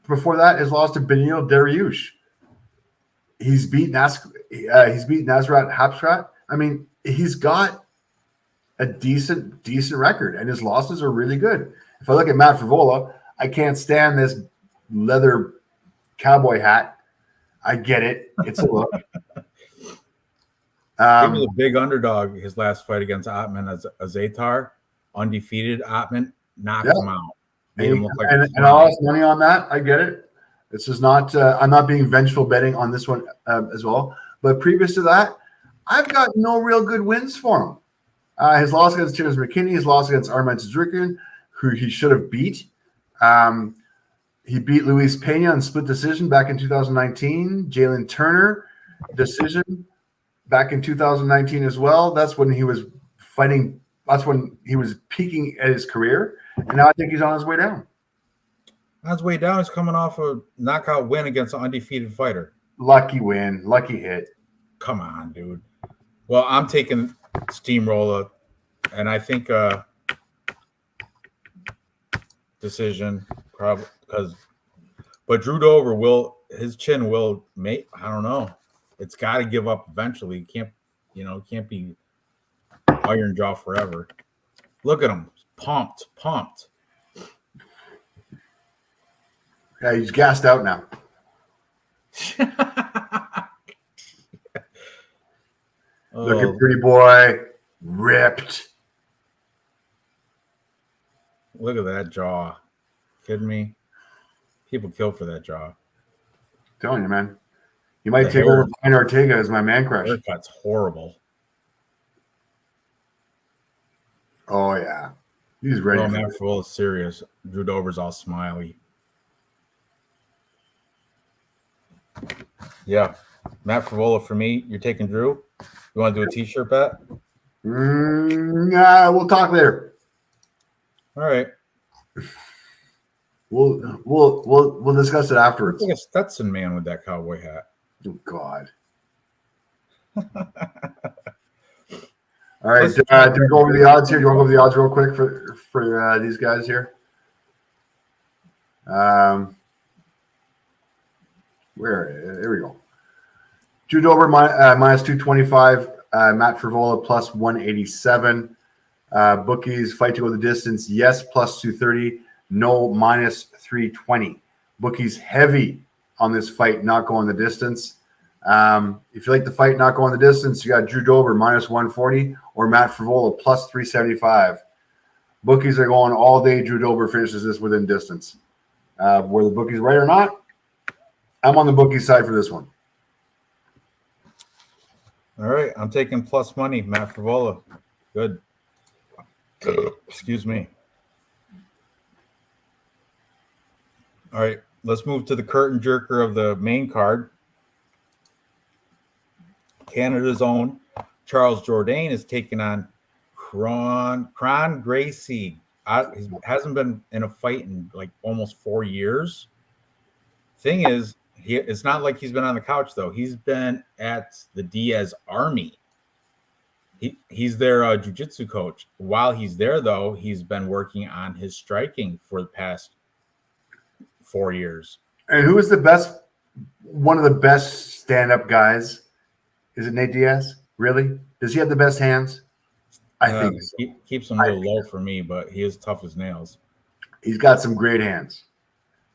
Before that, his loss to Benil Dariush. He's beat Nasrat Hapsrat. I mean, he's got a decent record, and his losses are really good. If I look at Matt Frivola, I can't stand this leather cowboy hat. I get it. It's a look. He was a big underdog his last fight against Ottman as Azatar. Undefeated Ottman knocked him out. Made him look like and I lost money on that. I get it. This is not I'm not being vengeful betting on this one as well. But previous to that, I've got no real good wins for him. His loss against Terrence McKinney, his loss against Arman Tsarukyan, who he should have beat. He beat Luis Pena on split decision back in 2019. Jalen Turner, decision back in 2019 as well. That's when he was fighting. That's when he was peaking at his career. And now I think he's on his way down. On his way down, he's coming off a knockout win against an undefeated fighter. Lucky win. Lucky hit. Come on, dude. Well, I'm taking Steamroller, and I think decision probably because, but Drew Dober his chin will make. I don't know. It's got to give up eventually. Can't be iron jaw forever. Look at him, pumped. Yeah, he's gassed out now. Look at pretty boy, ripped. Look at that jaw. Kidding me? People kill for that jaw. I'm telling you, man. You might take over Brian Ortega as my man crush. Haircut's horrible. Oh yeah, he's ready. Oh, Matt Frivola is serious. Drew Dober's all smiley. Yeah, Matt Frivola for me. You're taking Drew. You want to do a T-shirt bet? We'll talk later. All right. We'll discuss it afterwards. Like a Stetson man with that cowboy hat. Oh God. All right, do we go over the odds here? Do you want to go over the odds real quick for these guys here? Here we go. Drew Dober minus 225. Matt Frivola plus 187. Bookies fight to go the distance. Yes, plus 230. No, minus 320. Bookies heavy on this fight, not going the distance. If you like the fight, not going the distance, you got Drew Dober minus 140 or Matt Frivola plus 375. Bookies are going all day. Drew Dober finishes this within distance. Were the bookies right or not? I'm on the bookie side for this one. All right, I'm taking plus money, Matt Frivola. Good. Excuse me. All right, let's move to the curtain jerker of the main card. Canada's own Charles Jourdain is taking on Kron Gracie. He hasn't been in a fight in like almost 4 years. Thing is, it's not like he's been on the couch though. He's been at the Diaz Army. He's their jiu-jitsu coach. While he's there though, he's been working on his striking for the past 4 years. And who is one of the best stand-up guys? Is it Nate Diaz? Really? Does he have the best hands? I think so. He keeps them a little low for me, but he is tough as nails. He's got some great hands.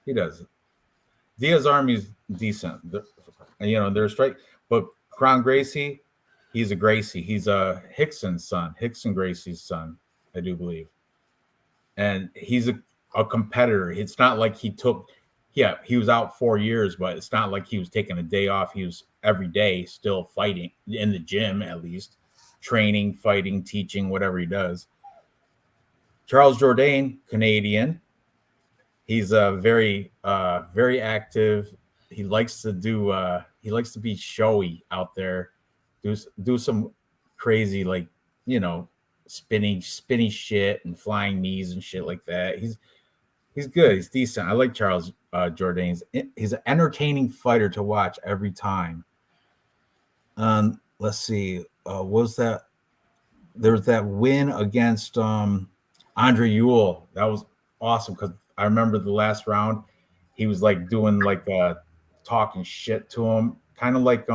He does. Diaz Army's decent. They're straight. But Kron Gracie, he's a Gracie. He's a Hickson Gracie's son, I do believe. And he's a competitor. It's not like he was out 4 years, but it's not like he was taking a day off. He was every day still fighting in the gym, at least training, fighting, teaching, whatever he does. Charles Jourdain, Canadian. He's very active. He likes to be showy out there. Do some crazy, spinning shit and flying knees and shit like that. He's good. He's decent. I like Charles Jourdain. He's an entertaining fighter to watch every time. Let's see. Was that there was that win against Andre Ewell? That was awesome because I remember the last round. He was like doing like talking shit to him, kind of like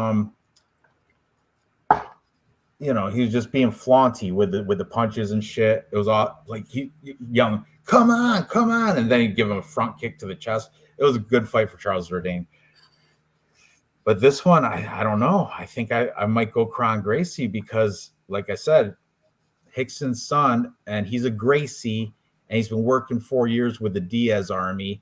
he was just being flaunty with the punches and shit. It was all like he yelling, come on, and then he'd give him a front kick to the chest. It was a good fight for Charles Jourdain. But this one, I don't know. I think I might go Kron Gracie because, like I said, Hickson's son, and he's a Gracie, and he's been working 4 years with the Diaz army.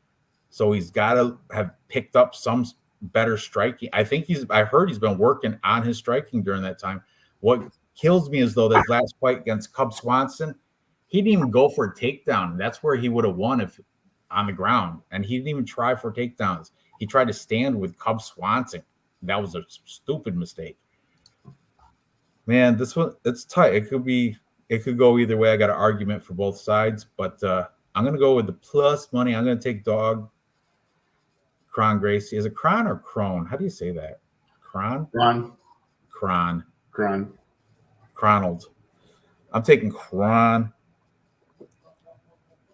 So he's got to have picked up some better striking. I heard he's been working on his striking during that time. What kills me is, though, that last fight against Cub Swanson, he didn't even go for a takedown. That's where he would have won if on the ground. And he didn't even try for takedowns. He tried to stand with Cub Swanson. That was a stupid mistake. Man, this one, it's tight. It could go either way. I got an argument for both sides, but I'm going to go with the plus money. I'm going to take dog Kron Gracie. Is it Kron or Crone? How do you say that? Kron? Kron. Cronald. I'm taking Kron.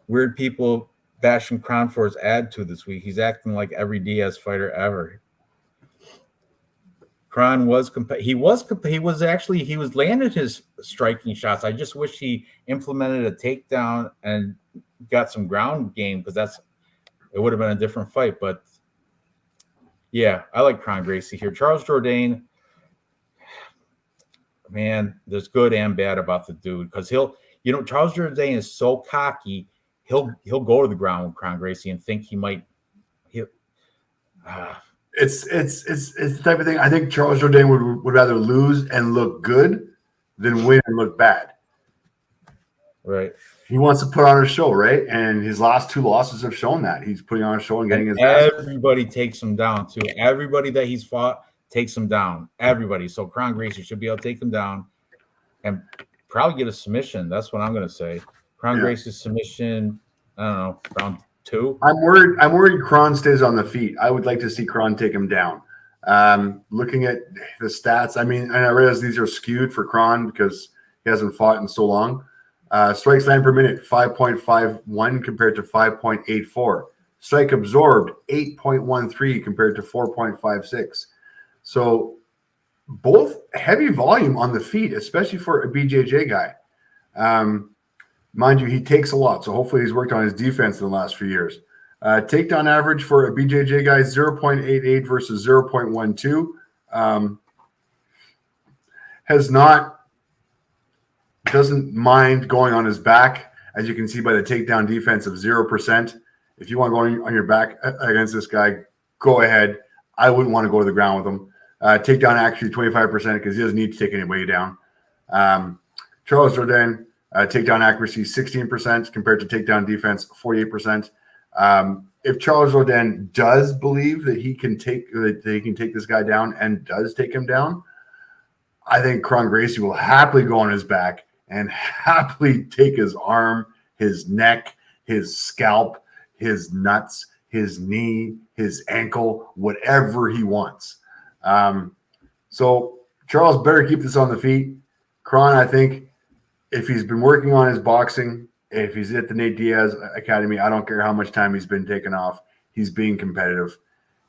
Weird people bashing Kron for his attitude this week. He's acting like every Diaz fighter ever. Kron was landing his striking shots. I just wish he implemented a takedown and got some ground game because it would have been a different fight. But yeah, I like Kron Gracie here. Charles Jourdain, man, there's good and bad about the dude because Charles Jourdain is so cocky. He'll go to the ground with Kron Gracie and think he might. It's the type of thing. I think Charles Jourdain would rather lose and look good than win and look bad. Right. He wants to put on a show, right? And his last 2 losses have shown that. He's putting on a show and getting his ass. Everybody takes him down, too. Everybody that he's fought takes him down. Everybody. So Kron Gracie should be able to take him down and probably get a submission. That's what I'm going to say. Kron Gracie's submission, I don't know, round 2. I'm worried Kron stays on the feet. I would like to see Kron take him down. Looking at the stats, I mean, and I realize these are skewed for Kron because he hasn't fought in so long. Strikes land per minute, 5.51 compared to 5.84. Strike absorbed, 8.13 compared to 4.56. So both heavy volume on the feet, especially for a BJJ guy. Mind you, he takes a lot, so hopefully he's worked on his defense in the last few years. Takedown average for a BJJ guy, 0.88 versus 0.12. Doesn't mind going on his back, as you can see by the takedown defense of 0%. If you want to go on your back against this guy, go ahead. I wouldn't want to go to the ground with him. Takedown actually 25% because he doesn't need to take anybody down. Charles Jourdain, takedown accuracy 16% compared to takedown defense 48%. If Charles Jourdain does believe that he can take this guy down and does take him down, I think Kron Gracie will happily go on his back and happily take his arm, his neck, his scalp, his nuts, his knee, his ankle, whatever he wants. So Charles better keep this on the feet. Kron, I think, if he's been working on his boxing, if he's at the Nate Diaz Academy, I don't care how much time he's been taken off. He's being competitive.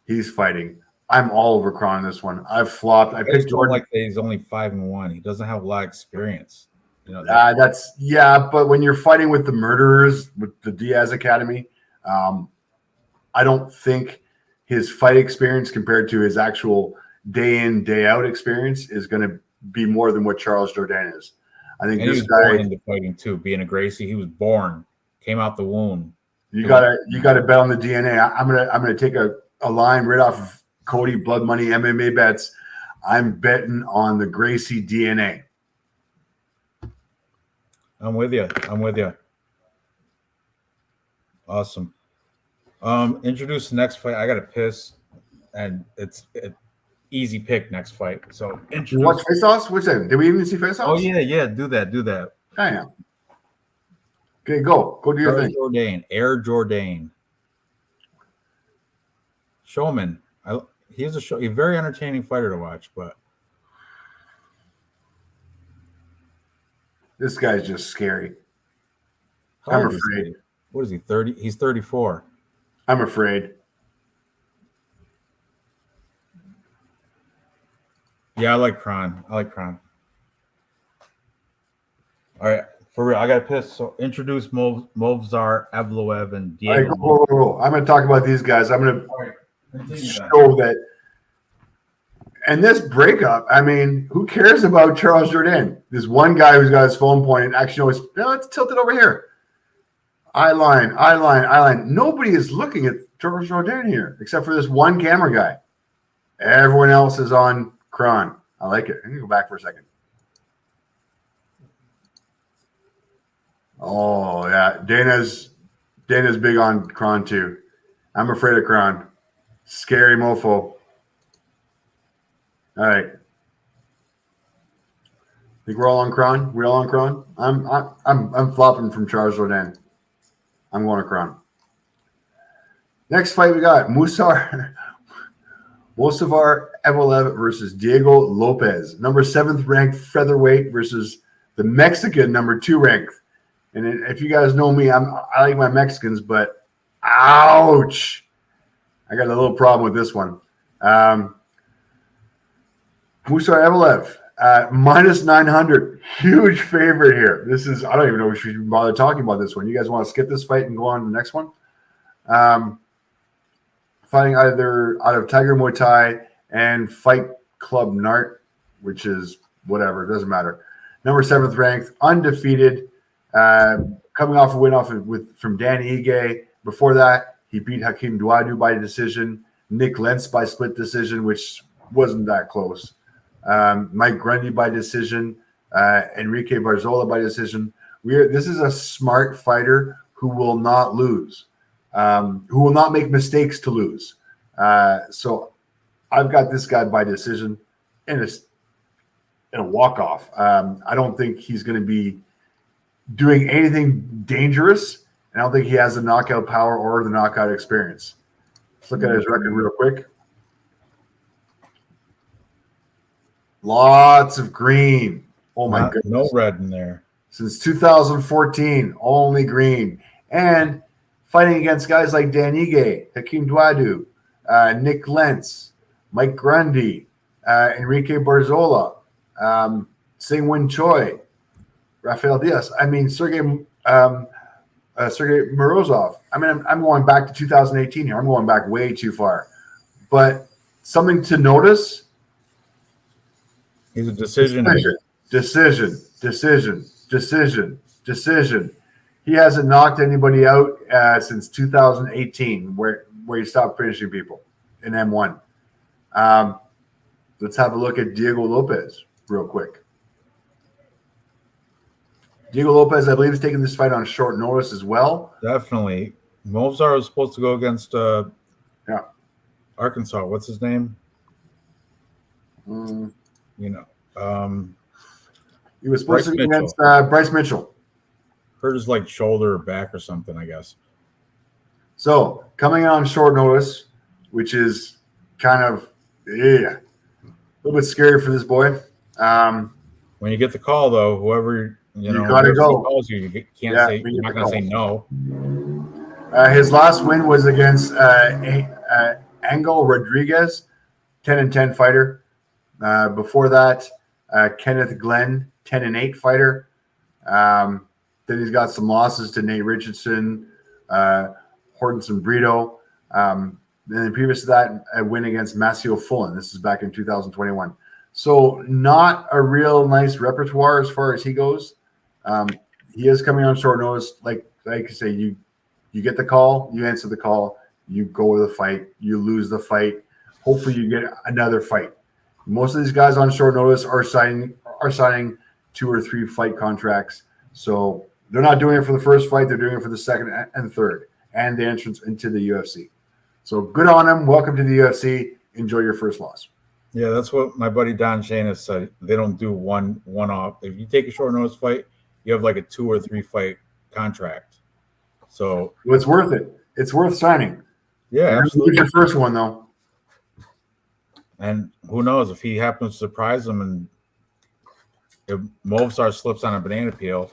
He's fighting. I'm all over Kron in this one. I've flopped. I picked Jordan. Like he's only 5-1. He doesn't have a lot of experience. But when you're fighting with the murderers, with the Diaz Academy, I don't think his fight experience compared to his actual day in, day out experience is going to be more than what Charles Jourdain is. I think this guy born into fighting too. Being a Gracie, he was born, came out the womb. You gotta bet on the DNA. I'm gonna take a line right off of Cody Blood Money MMA bets. I'm betting on the Gracie DNA. I'm with you. Awesome. Introduce the next fight. I got to piss, and it's easy pick next fight. So you watch Face Offs? Which end? Did we even see Face Offs? Oh yeah. Do that. I am. Okay, go do your thing. Air Jordan. Showman. He's a very entertaining fighter to watch, but this guy's just scary. I'm afraid. What is he? 30? He's 34. I'm afraid. Yeah, I like Kron. All right, for real, I got to piss. So introduce Movsar Evloev and Diego. Whoa. I'm going to talk about these guys. I'm going to show that. And this breakup, I mean, who cares about Charles Jourdain? This one guy who's got his phone pointed. Actually, it's tilted over here. Eye line. Nobody is looking at Charles Jourdain here except for this one camera guy. Everyone else is on Kron. I like it. I'm going to go back for a second. Oh, yeah. Dana's big on Kron, too. I'm afraid of Kron. Scary mofo. All right. Think we're all on Kron? We're all on Kron? I'm flopping from Charles Jourdain. I'm going to Kron. Next fight we got Moussavar Evloev versus Diego Lopez. Number 7th ranked featherweight versus the Mexican number 2 ranked. And if you guys know me, I like my Mexicans, but ouch. I got a little problem with this one. Moussavar Evloev, minus 900. Huge favorite here. This is, I don't even know if we should bother talking about this one. You guys want to skip this fight and go on to the next one? Fighting either out of Tiger Muay Thai and Fight Club Nart, which is whatever. It doesn't matter. Number 7th ranked, undefeated, coming off a win from Dan Ige. Before that, he beat Hakeem Dawodu by decision, Nick Lentz by split decision, which wasn't that close. Mike Grundy by decision, Enrique Barzola by decision. This is a smart fighter who will not lose, who will not make mistakes to lose. So I've got this guy by decision in a walk-off. I don't think he's going to be doing anything dangerous, and I don't think he has the knockout power or the knockout experience. Let's look at his record real quick. Lots of green. Oh, my goodness. No red in there. Since 2014, only green. And fighting against guys like Dan Ige, Hakeem Dawodu, Nick Lentz, Mike Grundy, Enrique Barzola, Singwon Choi, Rafael Diaz. I mean, Sergey Morozov. I mean, I'm going back to 2018 here. I'm going back way too far. But something to notice. He's a decision. Decision. He hasn't knocked anybody out since 2018, where he stopped finishing people in M1. Let's have a look at Diego Lopez real quick. Diego Lopez, I believe, is taking this fight on short notice as well. Definitely. Movsar was supposed to go against Arkansas. What's his name? He was supposed to be against Bryce Mitchell. Hurt his shoulder or back or something, I guess. So coming in on short notice, which is kind of a little bit scary for this boy. When you get the call, though, whoever you gotta go. Calls you can't say you're not going to say no. His last win was against Angel Rodriguez, 10-10 fighter. Before that, Kenneth Glenn, 10-8 fighter. Then he's got some losses to Nate Richardson, Hortenson Brito. Then previous to that, a win against Masio Fullen. This is back in 2021. So not a real nice repertoire as far as he goes. He is coming on short notice. Like I say, you get the call, you answer the call, you go to the fight, you lose the fight. Hopefully you get another fight. Most of these guys on short notice are signing 2 or 3 fight contracts. So they're not doing it for the first fight. They're doing it for the second and third and the entrance into the UFC. So good on them. Welcome to the UFC. Enjoy your first loss. Yeah, that's what my buddy Don Shane has said. They don't do one off. If you take a short notice fight, you have like a 2 or 3 fight contract. So it's worth it. It's worth signing. Yeah, absolutely. Your first one though. And who knows if he happens to surprise them and if Movistar slips on a banana peel,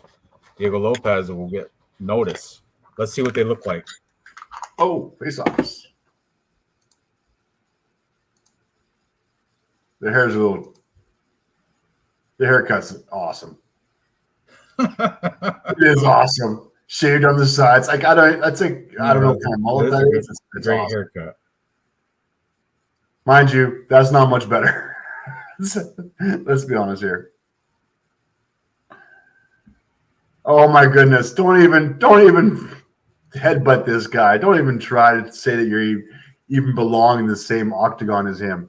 Diego Lopez will get notice. Let's see what they look like. Oh, face-offs. The hair's a little. The haircut's awesome. It is awesome. Shaved on the sides. Like I don't know what kind of mullet that is. It's great awesome. Haircut. Mind you, that's not much better. Let's be honest here. Oh my goodness! Don't even headbutt this guy. Don't even try to say that you even belong in the same octagon as him.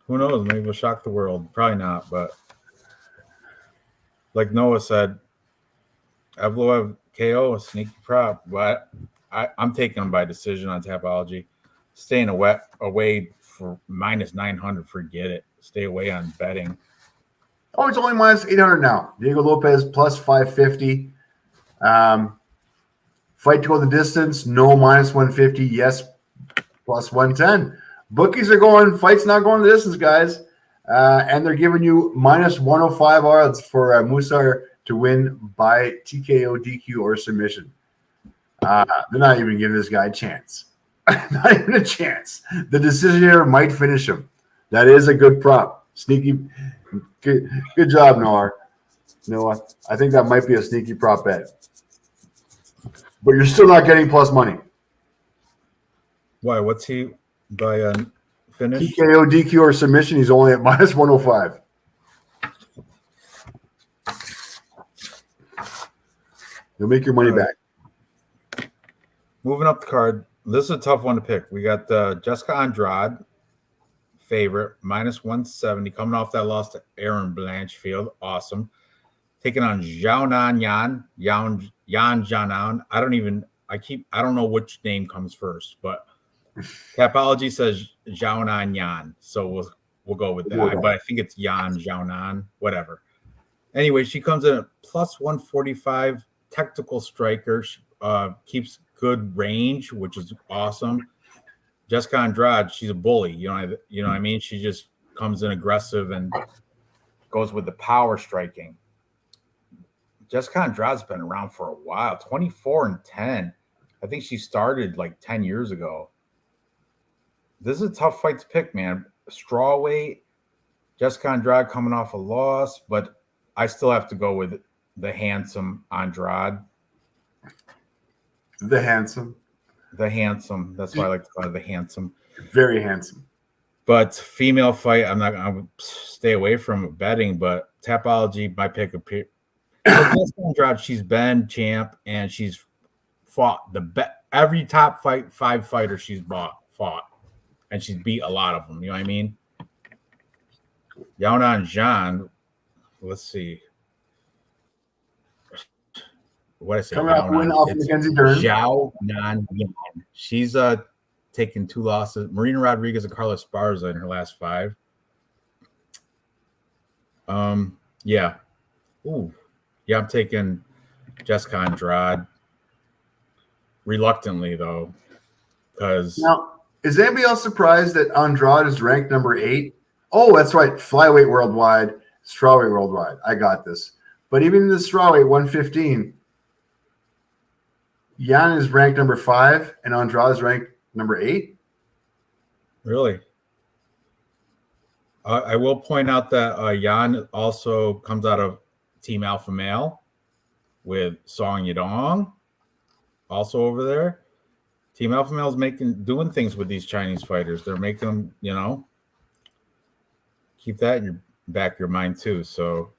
Who knows? Maybe we'll shock the world. Probably not, but like Noah said, Evloev KO, a sneaky prop, but I'm taking him by decision on Tapology. Staying away for -900, forget it. Stay away on betting. Oh, it's only -800 now. Diego Lopez plus 550. Fight to go the distance, no -150. Yes, plus 110. Bookies are going, fights not going the distance, guys. And they're giving you -105 odds for Musar to win by TKO, DQ, or submission. They're not even giving this guy a chance. Not even a chance. The decisionaire might finish him. That is a good prop. Sneaky. Good job, Noah. I think that might be a sneaky prop bet. But you're still not getting plus money. Why? What's he by finish? TKO, DQ, or submission, he's only at -105. You'll make your money back. Moving up the card, this is a tough one to pick. We got Jessica Andrade, favorite, -170, coming off that loss to Aaron Blanchfield. Awesome. Taking on Yan Jianan. I don't know which name comes first, but Tapology says Jianan Yan. So we'll go with that. But I think it's Yan Jianan, whatever. Anyway, she comes in at +145, technical striker, keeps good range, which is awesome. Jessica Andrade, she's a bully. You know what I mean? She just comes in aggressive and goes with the power striking. Jessica Andrade's been around for a while, 24-10. I think she started like 10 years ago. This is a tough fight to pick, man. Strawweight, Jessica Andrade coming off a loss, but I still have to go with the handsome Andrade. The handsome. That's why I like to call it the handsome. Very handsome. But female fight, I'm not going to stay away from betting, but Tapology, my pick of Jessica Andrade, she's been champ and she's fought every top 5 fighter she's fought, and she's beat a lot of them. You know what I mean? Yaonan Zhan, let's see. What I say? Coming out win off Mackenzie Dern. Zhao Nan Yan. She's taken 2 losses. Marina Rodriguez and Carla Esparza in her last 5. Yeah. Ooh. Yeah, I'm taking Jessica Andrade. Reluctantly, though, because now is anybody else surprised that Andrade is ranked number 8? Oh, that's right. Flyweight worldwide, strawweight worldwide. I got this. But even in the strawweight 115, Yan is ranked number 5 and Andrade is ranked number 8. Really? I will point out that Yan also comes out of Team Alpha Male with Song Yadong, also over there. Team Alpha Male is doing things with these Chinese fighters. They're making them, keep that in your back of your mind too. So,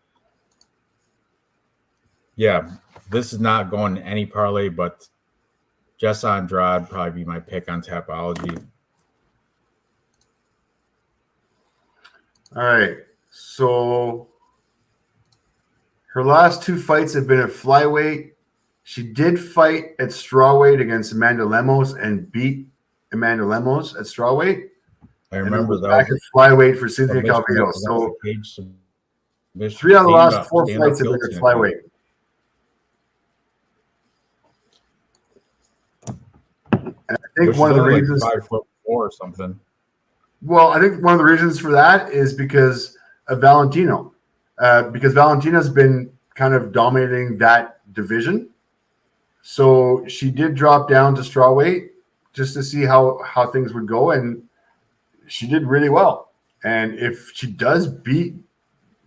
yeah, this is not going to any parlay, but Jess Andrade probably be my pick on Tapology. All right, so her last 2 fights have been at flyweight. She did fight at strawweight against Amanda Lemos and beat Amanda Lemos at strawweight. I remember that. Back at flyweight for Cynthia Calvillo. So Bitch 3 out of the stand last up, 4 stand fights up have been guilty, at I think. flyweight. And I think Which one is of the only reasons. like 5'4" or something. Well, I think one of the reasons for that is because of Valentino. Because Valentina's been kind of dominating that division. So she did drop down to strawweight just to see how things would go, and she did really well. And if she does beat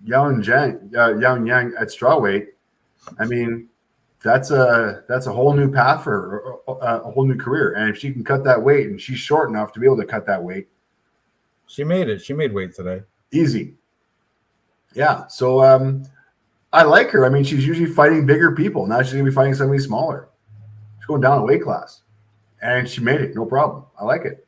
Yang Yang at strawweight, I mean, that's a whole new path for her, a whole new career. And if she can cut that weight, and she's short enough to be able to cut that weight, She made it. She made weight today. easy. Yeah. So I like her. I mean, she's usually fighting bigger people. Now she's gonna be fighting somebody smaller. She's going down a weight class, and she made it, no problem. I like it.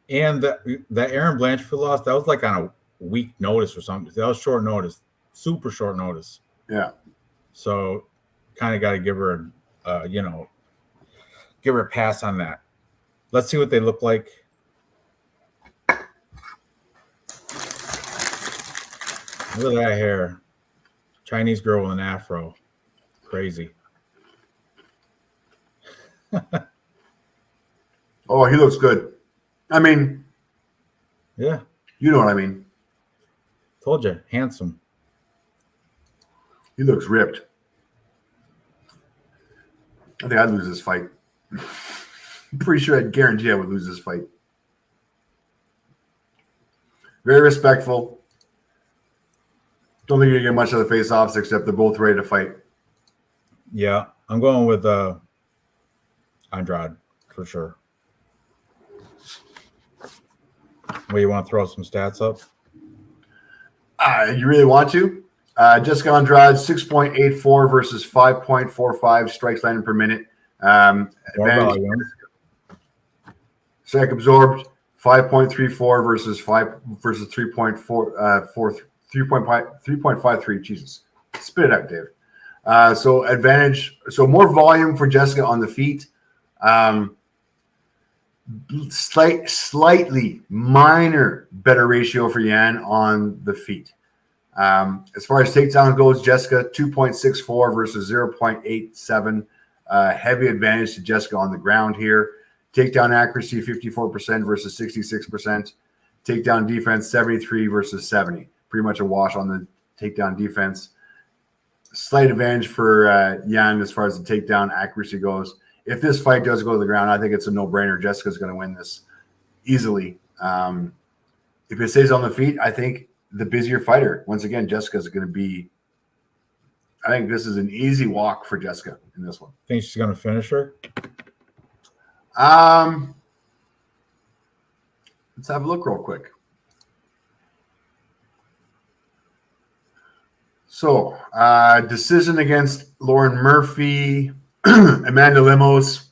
And that Aaron Blanchfield loss, that was like on a week notice or something. That was short notice, super short notice. Yeah. So kind of got to give her, give her a pass on that. Let's see what they look like. Look at that hair. Chinese girl with an afro. Crazy. Oh, he looks good. I mean, Yeah. you know what I mean. Told you. Handsome. He looks ripped. I think I'd lose this fight. I'm pretty sure I'd guarantee I would lose this fight. Very respectful. Don't think you're gonna get much of the face-offs, except they're both ready to fight. Yeah. I'm going with Andrade for sure. Well, you want to throw some stats up? You really want to? Jessica Andrade, 6.84 versus 5.45 strikes landed per minute. Advantage, strike absorbed, 5.34 versus 3.53. Jesus, spit it out, Dave. So advantage, so more volume for Jessica on the feet. Slightly minor better ratio for Yan on the feet. As far as takedown goes, Jessica 2.64 versus 0.87. Heavy advantage to Jessica on the ground here. Takedown accuracy 54% versus 66%. Takedown defense 73 versus 70. Pretty much a wash on the takedown defense. Slight advantage for Yan as far as the takedown accuracy goes. If this fight does go to the ground, I think it's a no-brainer. Jessica's going to win this easily. If it stays on the feet, I think the busier fighter. Once again, Jessica's going to be. I think this is an easy walk for Jessica in this one. Think she's going to finish her? Let's have a look real quick. So, decision against Lauren Murphy, Amanda Limos.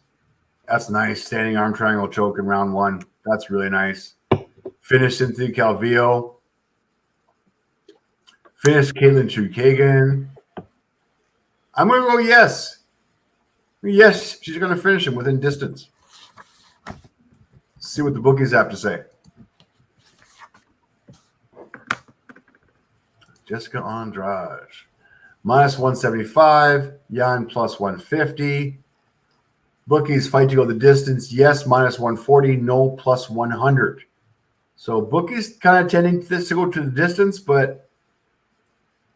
That's nice. Standing arm triangle choke in round 1. That's really nice. Finished Cynthia Calvillo. Finished Caitlin Chukagan. I'm going to go yes. Yes, she's going to finish him within distance. Let's see what the bookies have to say. Jessica Andrade. Minus 175. Yan plus 150. Bookies fight to go the distance. Yes, minus 140. No, plus 100. So bookies kind of tending this to go to the distance, but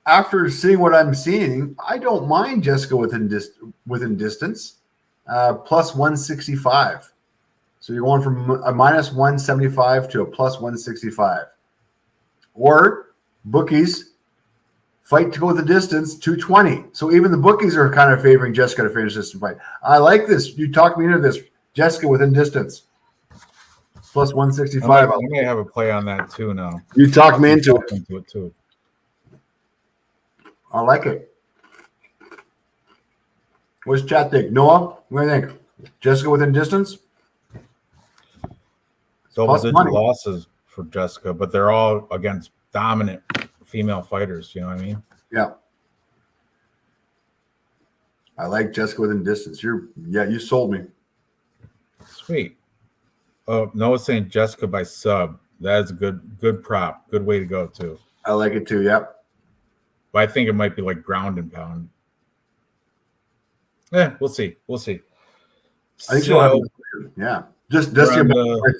after seeing what I'm seeing, I don't mind Jessica within distance. Plus 165. So you're going from a minus 175 to a plus 165. Or bookies fight to go the distance, 220. So even the bookies are kind of favoring Jessica to finish this fight. I like this. You talked me into this. Jessica within distance. Plus 165. I may have a play on that too now. You talked me into it too. I like it. What's chat think? Noah, what do you think? Jessica within distance? Double-digit losses for Jessica, but they're all against dominant female fighters. You know what I mean? Yeah. I like Jessica within distance. You sold me. Sweet. Oh, Noah's saying Jessica by sub. That is a good prop. Good way to go too. I like it too. Yep. but I think it might be like ground and pound. Yeah, we'll see. We'll see. I think she'll have it. Yeah. Just the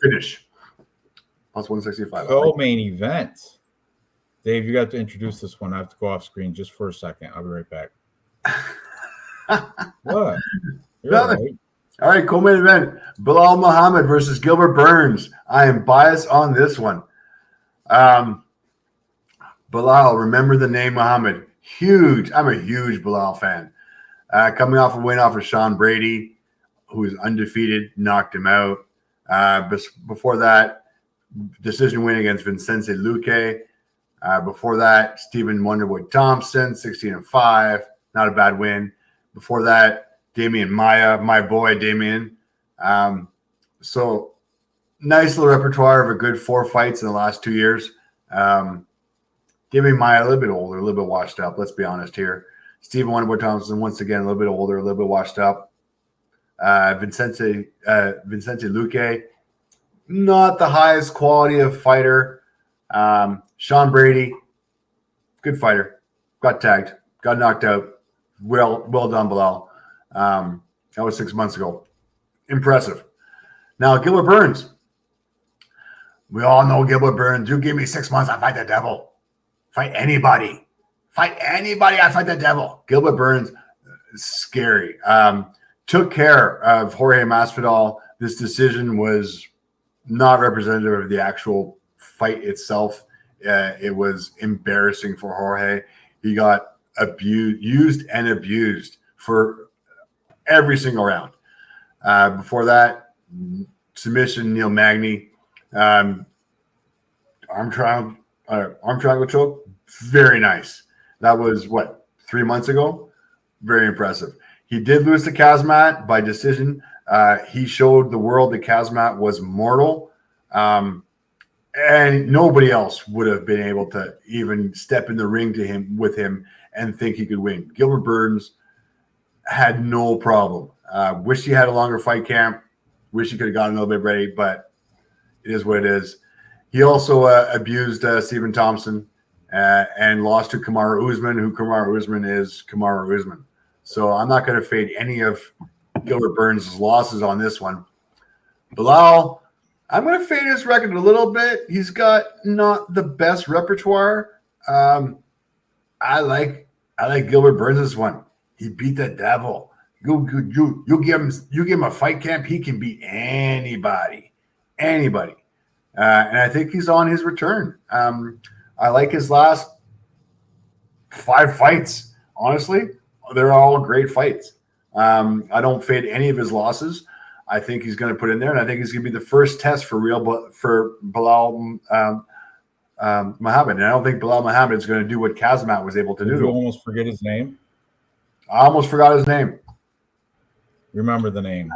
finish. Plus 165. Co-main event. Dave, you got to introduce this one. I have to go off screen just for a second. I'll be right back. What? Right. All right, co-main event. Bilal Muhammad versus Gilbert Burns. I am biased on this one. Bilal, remember the name Muhammad. Huge. I'm a huge Bilal fan. Coming off a win off of Sean Brady, who is undefeated, knocked him out. Before that, decision win against Vicente Luque. Before that, Stephen Wonderboy Thompson, 16-5. Not a bad win. Before that, Damian Maia, my boy Damian. So nice little repertoire of a good 4 fights in the last 2 years. Damian Maia, a little bit older, a little bit washed up. Let's be honest here. Stephen Wonderboy Thompson, once again, a little bit older, a little bit washed up. Vicente Luque, not the highest quality of fighter. Sean Brady, good fighter. Got tagged, got knocked out. Well done, Bilal. That was 6 months ago. Impressive. Now, Gilbert Burns. We all know Gilbert Burns. You give me 6 months, I fight the devil. Fight anybody. I fight the devil. Gilbert Burns, scary. Took care of Jorge Masvidal. This decision was not representative of the actual fight itself. It was embarrassing for Jorge. He got used and abused for every single round. Before that, submission, Neil Magny. Arm triangle choke. Very nice. That was, 3 months ago? Very impressive. He did lose to Kazmat by decision. He showed the world that Kazmat was mortal. And nobody else would have been able to even step in the ring with him and think he could win. Gilbert Burns had no problem. Wish he had a longer fight camp. Wish he could have gotten a little bit ready, but it is what it is. He also abused Stephen Thompson and lost to Kamaru Usman, who Kamaru Usman is Kamaru Usman. So I'm not going to fade any of Gilbert Burns' losses on this one. Bilal, I'm going to fade his record a little bit. He's got not the best repertoire. I like Gilbert Burns' one. He beat the devil. You give him a fight camp, he can beat anybody. And I think he's on his return. I like his last 5 fights. Honestly, they're all great fights. I don't fade any of his losses. I think he's going to put in there, and I think he's going to be the first test for Bilal Muhammad. And I don't think Bilal Muhammad is going to do what Kazmat was able to do. You almost forget his name? I almost forgot his name. Remember the name.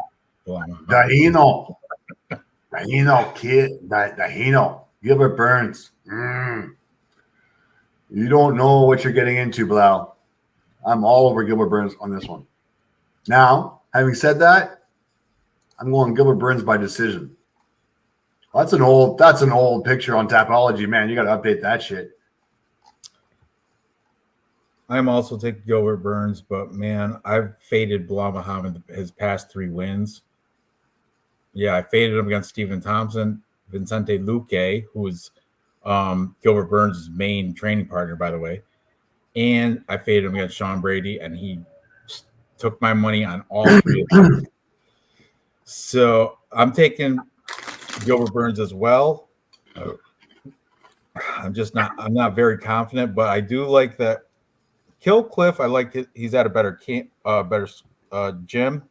Dahino, kid. Dahino. Gilbert Burns. You don't know what you're getting into, Bilal. I'm all over Gilbert Burns on this one. Now, having said that, I'm going Gilbert Burns by decision. That's an old picture on Tapology, man. You got to update that shit. I'm also taking Gilbert Burns, but man, I've faded Bilal Muhammad his past 3 wins. Yeah, I faded him against Stephen Thompson, Vicente Luque, who was Gilbert Burns' main training partner, by the way. And I faded him against Sean Brady, and he took my money on all 3 of them. So I'm taking Gilbert Burns as well. I'm not very confident, but I do like that. Kill Cliff, I like it. He's at a better gym.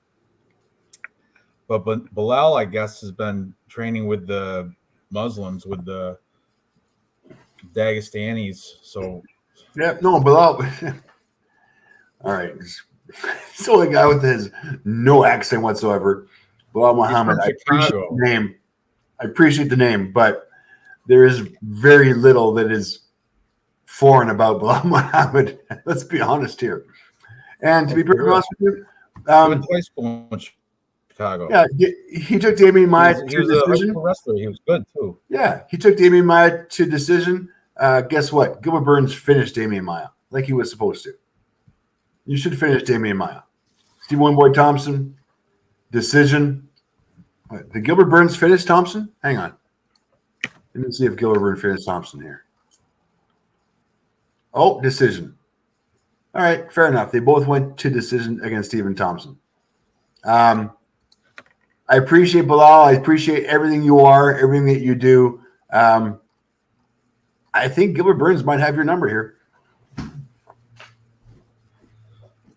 But Bilal, I guess, has been training with the Muslims, with the Dagestanis. So yeah, no, Bilal. All right, he's the only guy with his no accent whatsoever. Bilal Muhammad. I appreciate the name, but there is very little that is foreign about Bilal Muhammad. Let's be honest here. And to be perfectly honest with you, high school in Chicago. Yeah, he took Damian Maia to decision. Wrestler. He was good too. Yeah, he took Damian Maia to decision. Guess what? Gilbert Burns finished Damian Maia. like he was supposed to. You should finish Damian Maia. Steve Boy Thompson, decision. Wait, did Gilbert Burns finish Thompson? Hang on. Let me see if Gilbert Burns finished Thompson here. Oh, decision. All right, fair enough. They both went to decision against Stephen Thompson. I appreciate Bilal. I appreciate everything you are, everything that you do. I think Gilbert Burns might have your number here.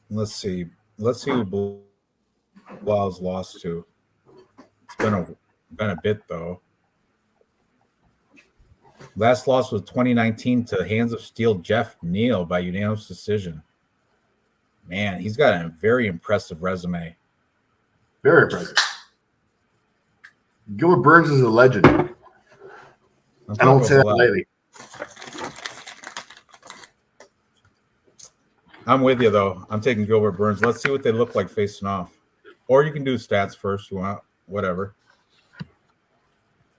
Let's see who Bilal's lost to. It's been a bit though. Last loss was 2019 to Hands of Steel Jeff Neal by unanimous decision. Man, he's got a very impressive resume. Very impressive. Gilbert Burns is a legend. I don't say that lightly. I'm with you, though. I'm taking Gilbert Burns. Let's see what they look like facing off. Or you can do stats first. You want whatever.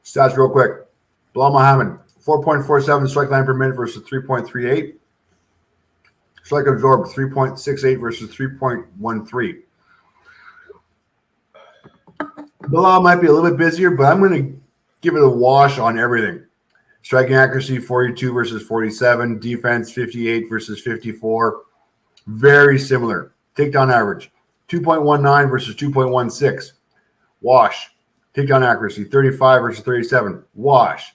Stats real quick. Bilal Muhammad, 4.47 strike line per minute versus 3.38. Strike absorbed, 3.68 versus 3.13. Bilal might be a little bit busier, but I'm going to give it a wash on everything. Striking accuracy, 42 versus 47. Defense, 58 versus 54. Very similar. Takedown average, 2.19 versus 2.16. Wash. Takedown accuracy, 35 versus 37. Wash.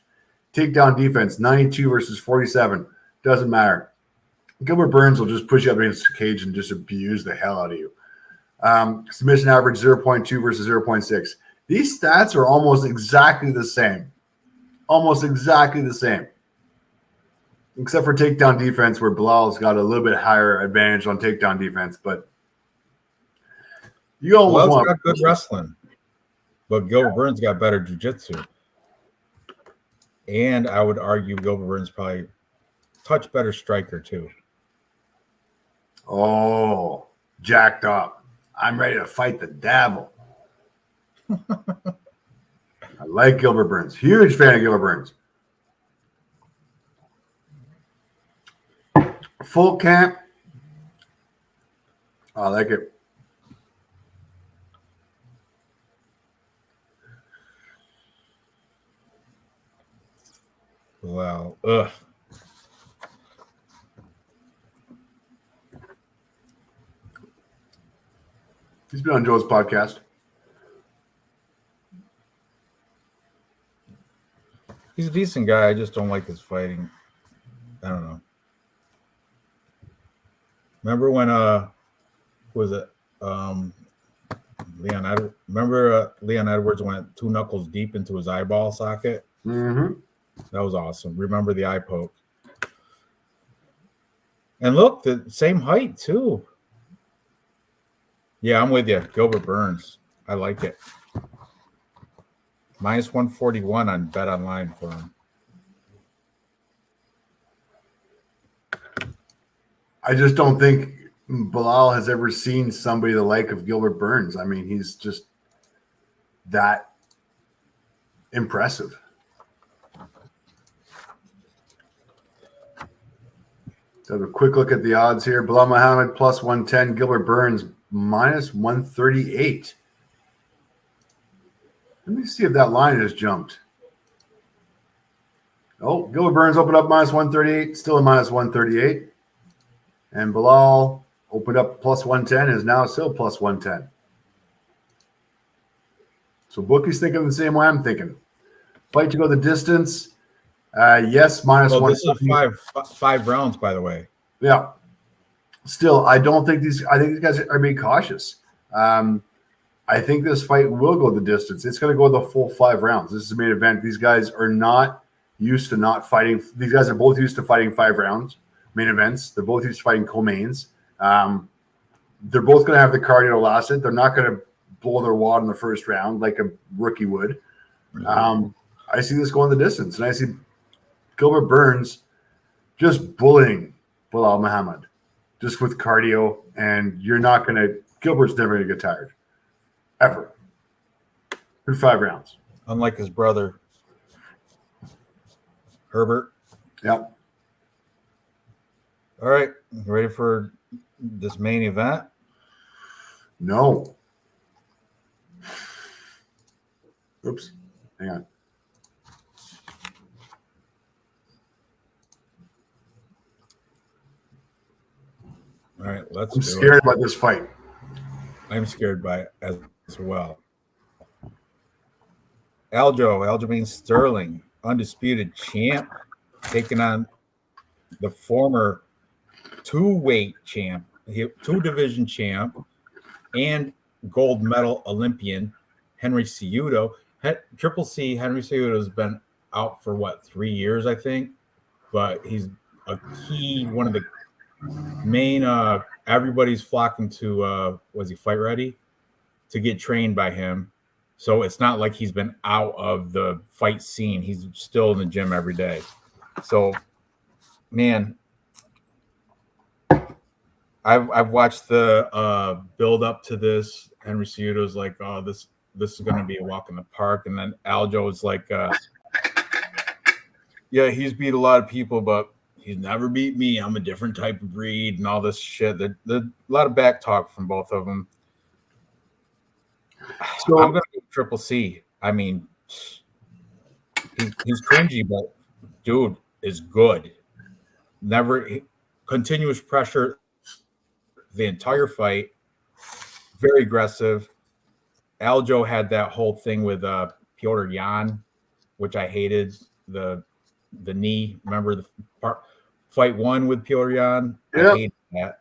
Takedown defense, 92 versus 47. Doesn't matter. Gilbert Burns will just push you up against the cage and just abuse the hell out of you. Submission average, 0.2 versus 0.6. These stats are almost exactly the same. Almost exactly the same. Except for takedown defense, where Bilal's got a little bit higher advantage on takedown defense. But you almost want got good wrestling. But Gilbert Burns got better jiu-jitsu. And I would argue Gilbert Burns probably touch better striker too. Oh, jacked up. I'm ready to fight the devil. I like Gilbert Burns. Huge fan of Gilbert Burns. Full camp. I like it. Wow. Ugh. He's been on Joe's podcast. He's a decent guy. I just don't like his fighting. I don't know. Remember when was it Leon Edwards? Remember Leon Edwards went 2 knuckles deep into his eyeball socket? Mm-hmm. That was awesome. Remember the eye poke. And look, the same height too. Yeah, I'm with you. Gilbert Burns. I like it. Minus 141 on Bet Online for him. I just don't think Bilal has ever seen somebody the like of Gilbert Burns. I mean, he's just that impressive. So have a quick look at the odds here. Bilal Muhammad plus 110, Gilbert Burns minus 138. Let me see if that line has jumped. Oh, Gilbert Burns opened up minus 138, still a minus 138. And Bilal opened up plus 110, is now still plus 110. So bookies thinking the same way I'm thinking. Fight to go the distance. Yes, minus well, one. This is five rounds, by the way. Yeah. Still, I think these guys are being cautious. I think this fight will go the distance. It's going to go the full 5 rounds. This is a main event. These guys are not used to not fighting. These guys are both used to fighting 5 rounds, main events. They're both used to fighting co-mains. They're both going to have the cardio to last it. They're not going to blow their wad in the first round like a rookie would. I see this going the distance, and I see Gilbert Burns just bullying Bilal Muhammad just with cardio, and you're not going to – Gilbert's never going to get tired. Ever. Through 5 rounds. Unlike his brother, Herbert. Yep. All right, you ready for this main event? No. Oops. Hang on. All right, let's I'm do scared it. about this fight. I'm scared by it as well. Aljamain Sterling, undisputed champ, taking on the former two-weight champ, two-division champ, and gold medal Olympian Henry Cejudo. Triple C Henry Cejudo has been out for 3 years, I think, but he's a key one of the main. Everybody's flocking to was he fight ready to get trained by him. So it's not like he's been out of the fight scene. He's still in the gym every day. So, man, I've watched the build up to this. Henry Cejudo's like, oh, this is going to be a walk in the park, and then Aljo is like, yeah, he's beat a lot of people, but he's never beat me. I'm a different type of breed, and all this shit. A lot of back talk from both of them. So I'm going to go Triple C. I mean, he's cringy, but dude is good. Never continuous pressure the entire fight. Very aggressive. Aljo had that whole thing with Piotr Jan, which I hated. The knee. Remember the fight one with Piotr Jan? Yep. I hated that.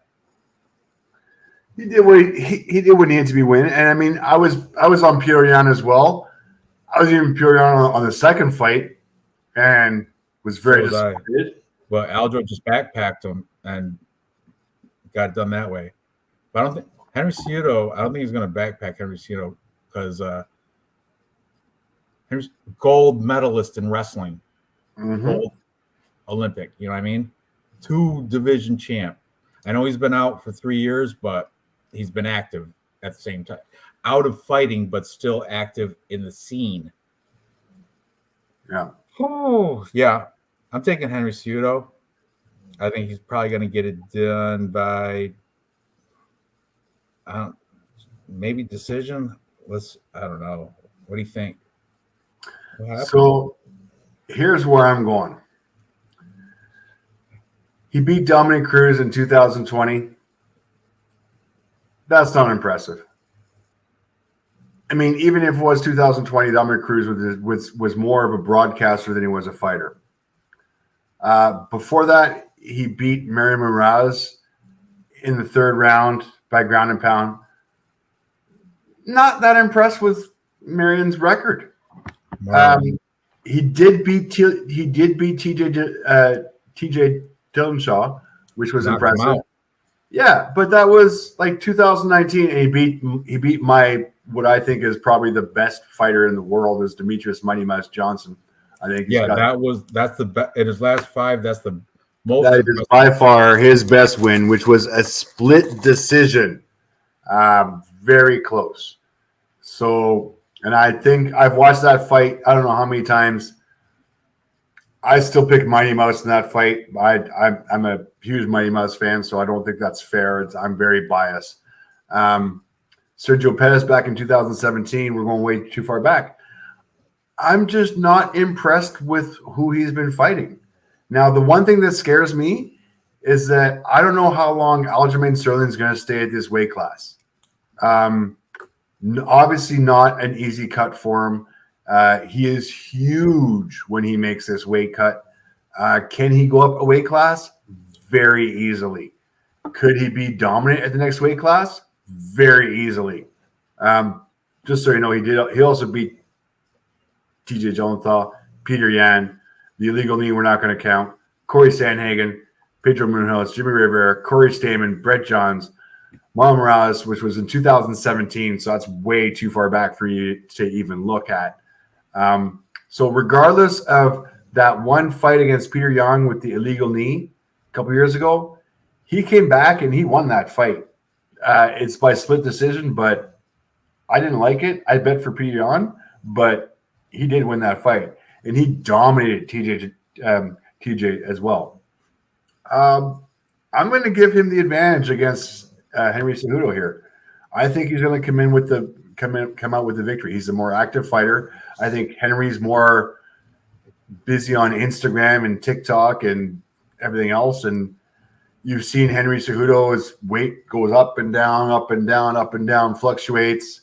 he did what he did what needed to be win. And I mean, I was on Piotr Jan as well. I was even Piotr Jan on the second fight, and was very disappointed. But Aljo just backpacked him and got it done that way. But I don't think Henry Cejudo. I don't think he's going to backpack Henry Cejudo because Henry's gold medalist in wrestling, gold Olympic. You know what I mean? 2-division champ. I know he's been out for 3 years, but he's been active at the same time. Out of fighting, but still active in the scene. Yeah. Oh, yeah. I'm taking Henry Cejudo. I think he's probably going to get it done by maybe decision. I don't know. What do you think? So here's where I'm going. He beat Dominic Cruz in 2020. That's not impressive. I mean, even if it was 2020, Dominic Cruz was more of a broadcaster than he was a fighter. Before that, he beat Marion Moraes in the third round by ground and pound. Not that impressed with Marion's record. He did beat TJ Dillashaw, which was impressive. Yeah, but that was like 2019, and he beat my what I think is probably the best fighter in the world is Demetrius Mighty Mouse Johnson. I think that's the best in his last 5. That's the most. That is by far his best win, which was a split decision, very close. So, and I think I've watched that fight. I don't know how many times. I still pick Mighty Mouse in that fight. I'm a huge Mighty Mouse fan, so I don't think that's fair. I'm very biased. Sergio Pettis back in 2017. We're going way too far back. I'm just not impressed with who he's been fighting. Now, the one thing that scares me is that I don't know how long Aljamain Sterling is going to stay at this weight class. Obviously not an easy cut for him. He is huge when he makes this weight cut. Can he go up a weight class? Very easily. Could he be dominant at the next weight class? Very easily. Just so you know, he also beat TJ Dillashaw, Peter Yan, the illegal knee we're not going to count, Corey Sandhagen, Pedro Munoz, Jimmy Rivera, Corey Stamen, Brett Johns, Marlon Moraes, which was in 2017, so that's way too far back for you to even look at. So regardless of that one fight against Peter Yan with the illegal knee a couple years ago, he came back and he won that fight. It's by split decision, but I didn't like it. I bet for Peter Yan, but he did win that fight, and he dominated TJ as well. I'm going to give him the advantage against Henry Cejudo here. I think he's going to come out with the victory. He's a more active fighter. I think Henry's more busy on Instagram and TikTok and everything else. And you've seen Henry Cejudo's weight goes up and down, up and down, up and down, fluctuates.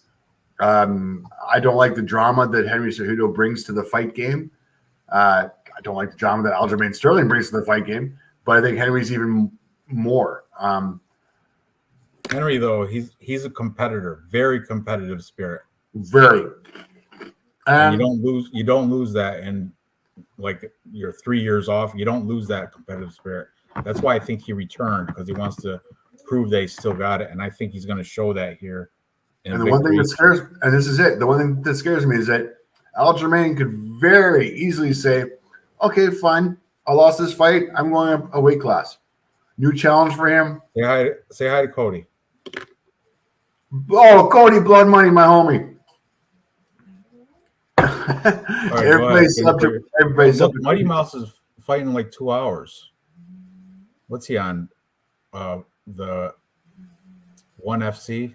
I don't like the drama that Henry Cejudo brings to the fight game. I don't like the drama that Aljamain Sterling brings to the fight game, but I think Henry's even more. Henry, though, he's a competitor, very competitive spirit. Very. And you don't lose that in like you're 3 years off. You don't lose that competitive spirit. That's why I think he returned, because he wants to prove they still got it, and I think he's going to show that here. And the one thing that scares, and this is it, the one thing that scares me is that Aljamain could very easily say, okay, fine, I lost this fight. I'm going up a weight class. New challenge for him. Say hi to Cody. Oh, Cody, blood money, my homie. Right, everybody's subject. Mighty Mouse is fighting in like 2 hours. What's he on? The ONE FC.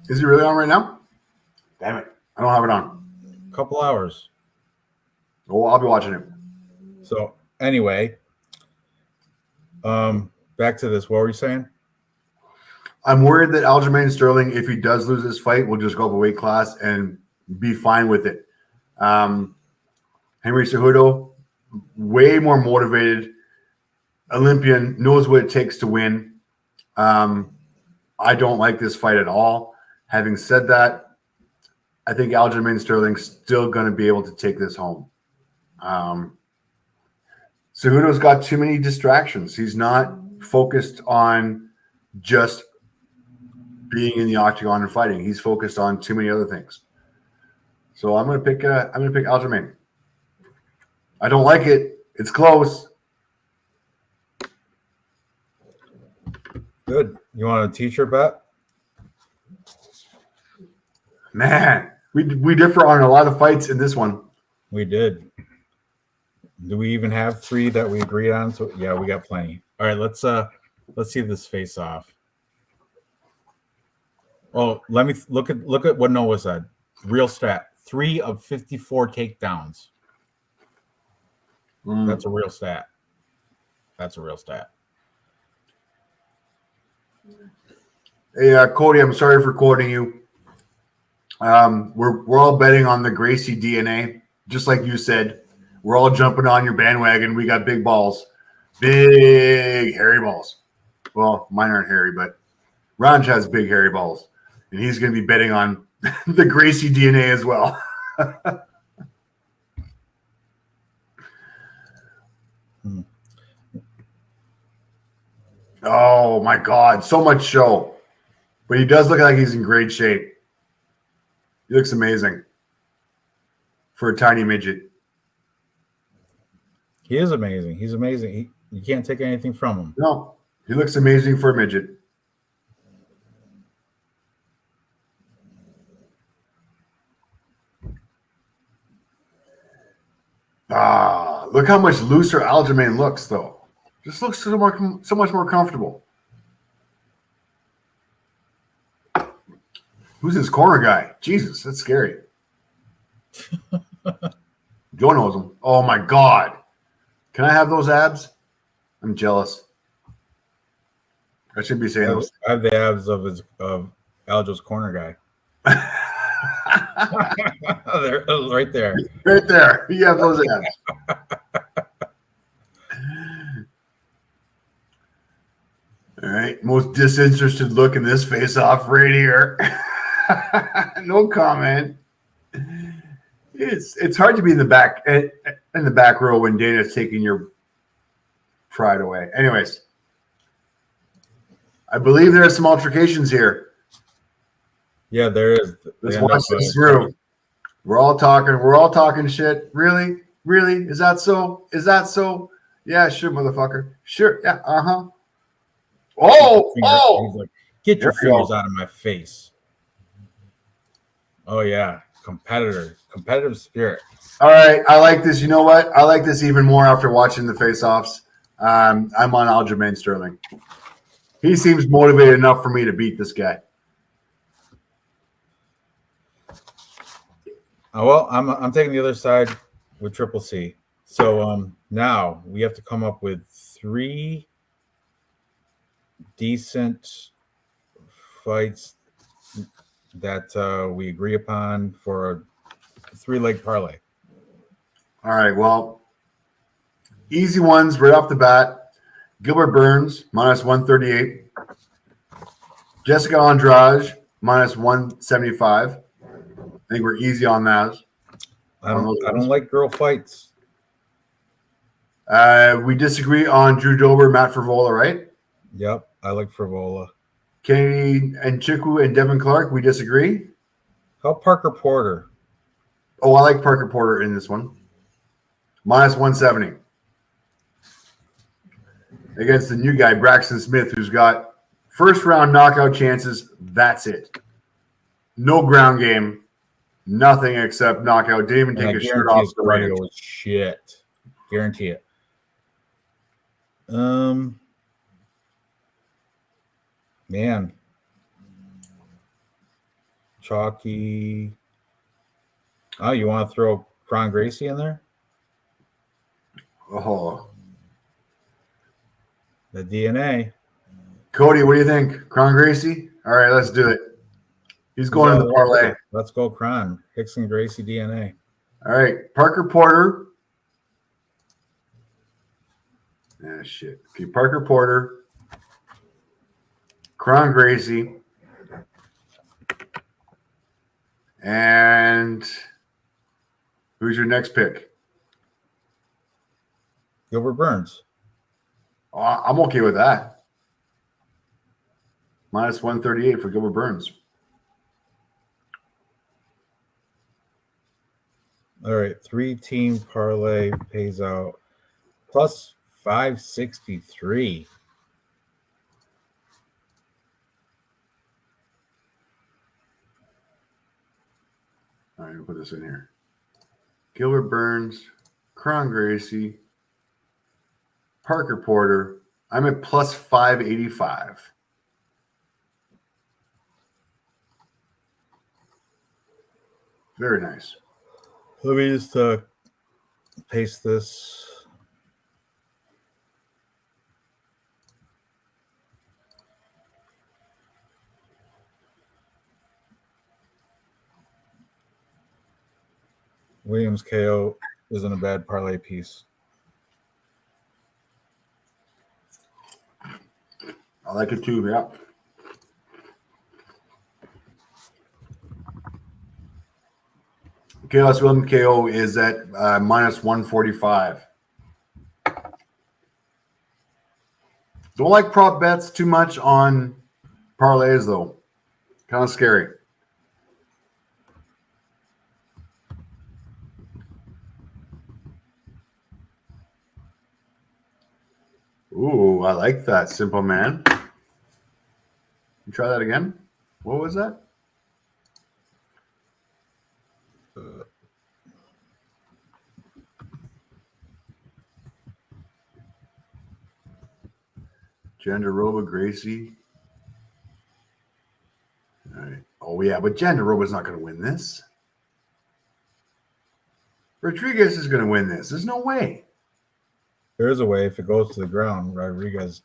Is he really on right now? Damn it. I don't have it on. Couple hours. Oh, I'll be watching it. So anyway, back to this. What were you saying? I'm worried that Aljamain Sterling, if he does lose this fight, will just go up a weight class and be fine with it. Henry Cejudo, way more motivated. Olympian, knows what it takes to win. I don't like this fight at all. Having said that, I think Aljamain Sterling's still going to be able to take this home. Cejudo's got too many distractions. He's not focused on just being in the octagon and fighting. He's focused on too many other things. So I'm going to pick Aljamain. I don't like it. It's close. Good. You want a t-shirt bet? Man, we differ on a lot of fights in this one. We did. Do we even have 3 that we agreed on? So yeah, we got plenty. All right, let's see this face off. Oh, let me look at what Noah said. Real stat: 3 of 54 takedowns. That's a real stat. That's a real stat. Hey, Cody, I'm sorry for quoting you. We're all betting on the Gracie DNA, just like you said. We're all jumping on your bandwagon. We got big balls, big hairy balls. Well, mine aren't hairy, but Ranj has big hairy balls, and he's going to be betting on the Gracie DNA as well. Oh my God, so much show, but he does look like he's in great shape. He looks amazing for a tiny midget. He is amazing. He's amazing. You can't take anything from him. No, he looks amazing for a midget. Look how much looser Aljamain looks, though. Just looks so much more comfortable. Who's his corner guy? Jesus, that's scary. Joe knows him. Oh my God. Can I have those abs? I'm jealous. I should be saying those. I have the abs of Aljo's corner guy. They're right there. Right there. You have those abs. All right. Most disinterested look in this face-off right here. No comment. It's hard to be in the back row when Dana's taking your pride away. Anyways, I believe there are some altercations here. Yeah, there is. Let's watch this through. We're all talking shit. Really? Is that so? Yeah, sure, motherfucker. Sure. Yeah. Oh. He's like, get your fingers out of my face. Oh yeah, competitive spirit. All right, I like this. You know what? I like this even more after watching the face-offs. I'm on Aljamain Sterling. He seems motivated enough for me to beat this guy. Well, I'm taking the other side with Triple C. So now we have to come up with 3 decent fights that we agree upon for a 3-leg parlay. All right, well, easy ones right off the bat. Gilbert Burns, minus 138. Jessica Andrade, minus 175. I think we're easy on that. I don't like girl fights. We disagree on Drew Dober, Matt Frivola, right? Yep, I like Frivola. Kennedy and Chiku and Devin Clark, we disagree. How Parker Porter? Oh, I like Parker Porter in this one. Minus 170. Against the new guy, Braxton Smith, who's got first round knockout chances. That's it. No ground game. Nothing except knockout. Didn't even take his shirt off the range. Shit. Guarantee it. Man. Chalky. Oh, you want to throw Kron Gracie in there? Oh. The DNA. Cody, what do you think? Kron Gracie? All right, let's do it. He's going in the parlay. Let's go, Kron. Hickson Gracie DNA. All right, Parker Porter. Ah, shit. Okay, Parker Porter. Kron Gracie. And who's your next pick? Gilbert Burns. Oh, I'm okay with that. Minus 138 for Gilbert Burns. All right, 3-team parlay pays out plus 563. All right, I'll put this in here. Gilbert Burns, Kron Gracie, Parker Porter. I'm at plus 585. Very nice. Let me just paste this. Williams KO isn't a bad parlay piece. I like it too, yeah. Chaos Williams KO is at minus 145. Don't like prop bets too much on parlays, though. Kind of scary. Ooh, I like that, Simple Man. You try that again? What was that? Jandaroba, Gracie. All right. Oh, yeah, but Jandaroba's not going to win this. Rodriguez is going to win this. There's no way. There is a way if it goes to the ground. Rodriguez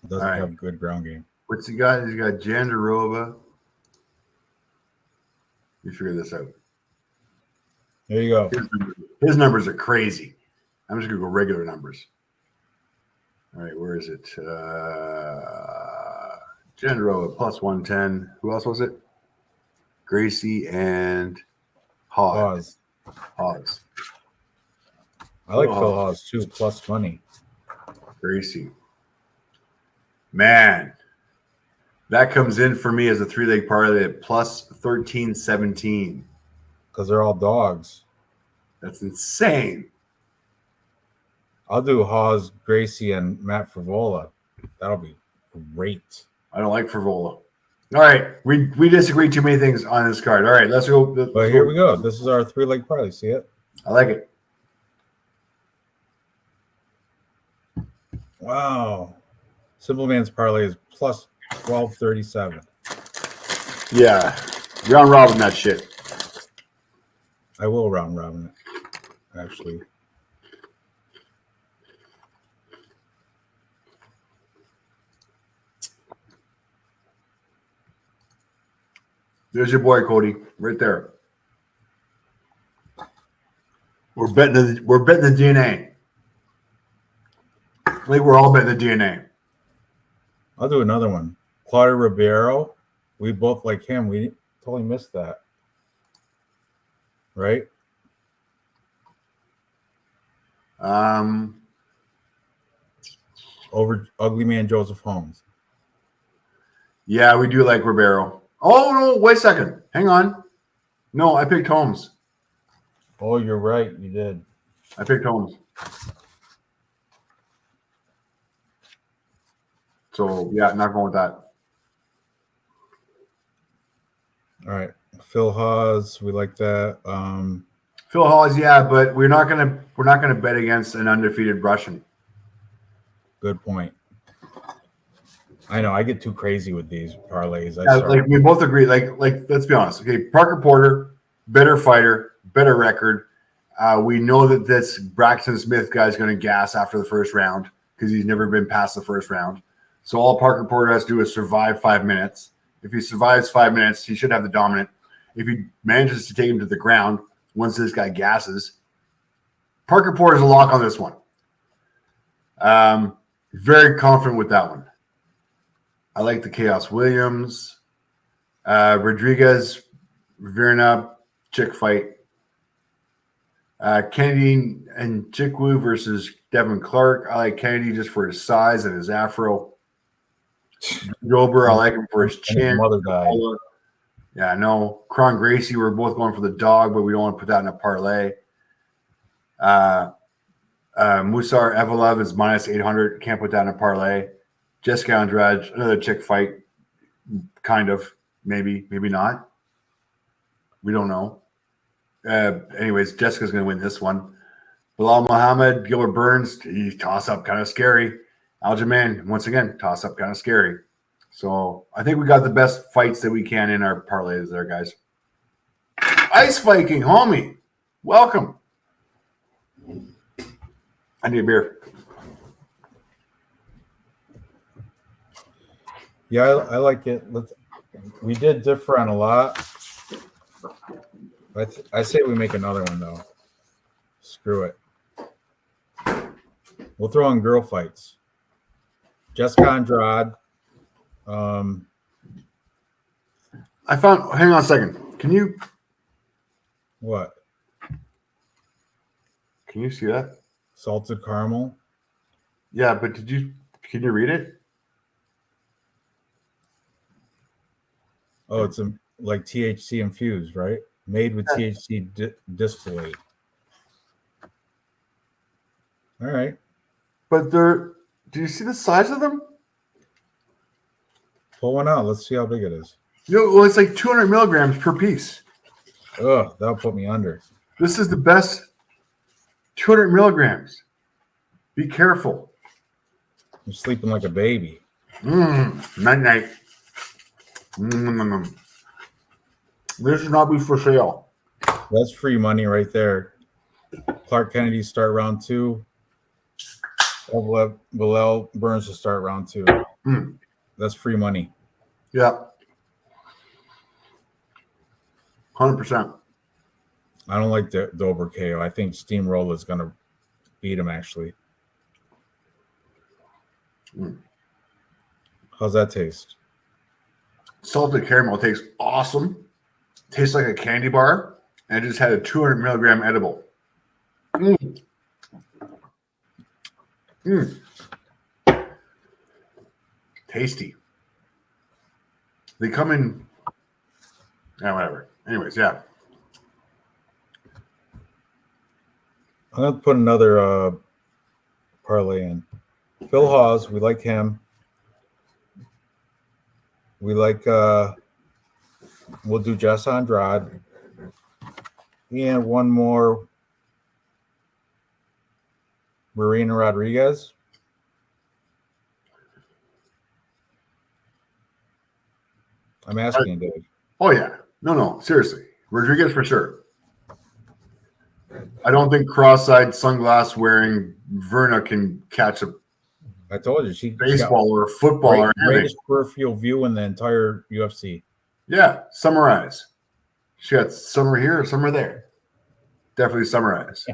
doesn't have good ground game. What's he got? He's got Jandaroba. You figure this out. There you go. His numbers are crazy. I'm just going to go regular numbers. All right, where is it? Jandaroba plus 110. Who else was it? Gracie and Hawes. Hawes. I like Phil Hawes too, plus money. Gracie. Man, that comes in for me as a 3-leg parlay at plus 1317. Because they're all dogs. That's insane. I'll do Hawes, Gracie, and Matt Frivola. That'll be great. I don't like Frivola. All right, we disagree too many things on this card. All right, let's go. But here we go. This is our 3-leg parlay. See it? I like it. Wow. Simple Man's parlay is plus 1237. Yeah. Round robin that shit. I will round robin it, actually. There's your boy, Cody, right there. We're betting the DNA. I think we're all betting the DNA. I'll do another one. Claudio Ribeiro. We both like him. We totally missed that. Right? Over Ugly Man Joseph Holmes. Yeah, we do like Ribeiro. Oh, no, wait a second. Hang on. No, I picked Holmes. Oh, you're right. You did. I picked Holmes. So, yeah, not going with that. All right. Phil Haas. We like that. Phil Hawes, yeah, but we're not gonna bet against an undefeated Russian. Good point. I know I get too crazy with these parlays. Like we both agree. Like let's be honest. Okay, Parker Porter, better fighter, better record. We know that this Braxton Smith guy is going to gas after the first round because he's never been past the first round. So all Parker Porter has to do is survive 5 minutes. If he survives 5 minutes, he should have the dominant. If he manages to take him to the ground once this guy gasses, Parker Porter is a lock on this one. Very confident with that one. I like the Chaos Williams, Rodriguez, Virna, chick fight. Kennedy and Chikwu versus Devin Clark. I like Kennedy just for his size and his afro. Gober, I like him for his chin. Mother guy. Yeah, no. Kron Gracie, we're both going for the dog, but we don't want to put that in a parlay. Musar Evelev is minus 800. Can't put that in a parlay. Jessica Andrade, another chick fight. Kind of. Maybe not. We don't know. Anyways, Jessica's going to win this one. Bilal Muhammad, Gilbert Burns, he toss up kind of scary. Aljamain, once again, toss up kind of scary. So I think we got the best fights that we can in our parlays there, guys. Ice Viking, homie, welcome. I need a beer. Yeah, I like it. We did differ on a lot. I say we make another one, though. Screw it. We'll throw in girl fights. Jessica Andrade. I found. Hang on a second. Can you? What? Can you see that? Salted caramel. Yeah, but did you? Can you read it? Oh, it's like THC infused, right? Made with THC distillate. All right. But they're. Do you see the size of them? Pull one out. Let's see how big it is. Well, it's like 200 milligrams per piece. Ugh, that'll put me under. This is the best 200 milligrams. Be careful. I'm sleeping like a baby. Night. This should not be for sale. That's free money right there. Clark Kennedy start round 2. Bilal Burns to start round 2. That's free money. Yeah. 100%. I don't like the Dober KO. I think Steamroller is going to beat him, actually. How's that taste? Salted caramel tastes awesome. Tastes like a candy bar. And I just had a 200 milligram edible. Tasty. They come in. Yeah, whatever. Anyways, yeah. I'm going to put another parlay in. Phil Hawes, we like him. We like, we'll do Jess Andrade. And one more, Marina Rodriguez. I'm asking you, Dave. Oh, yeah. No, seriously. Rodriguez for sure. I don't think cross-eyed sunglass wearing Verna can catch a I told you she baseball or a football or anything. Greatest peripheral view in the entire UFC. Yeah, summer eyes. She got summer here, summer there. Definitely summer eyes.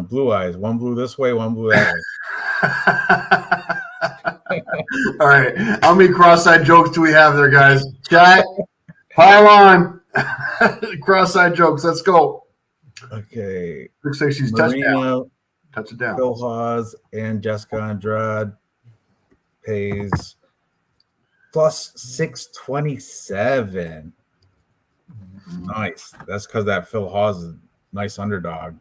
Blue eyes. One blue this way, one blue that way. All right. How many cross-eyed jokes do we have there, guys? Chat, pile on. Cross-eyed jokes. Let's go. Okay. Looks like she's Marina, touch it down. Phil Hawes and Jessica Andrade pays plus 627. Nice. That's because that Phil Hawes is a nice underdog.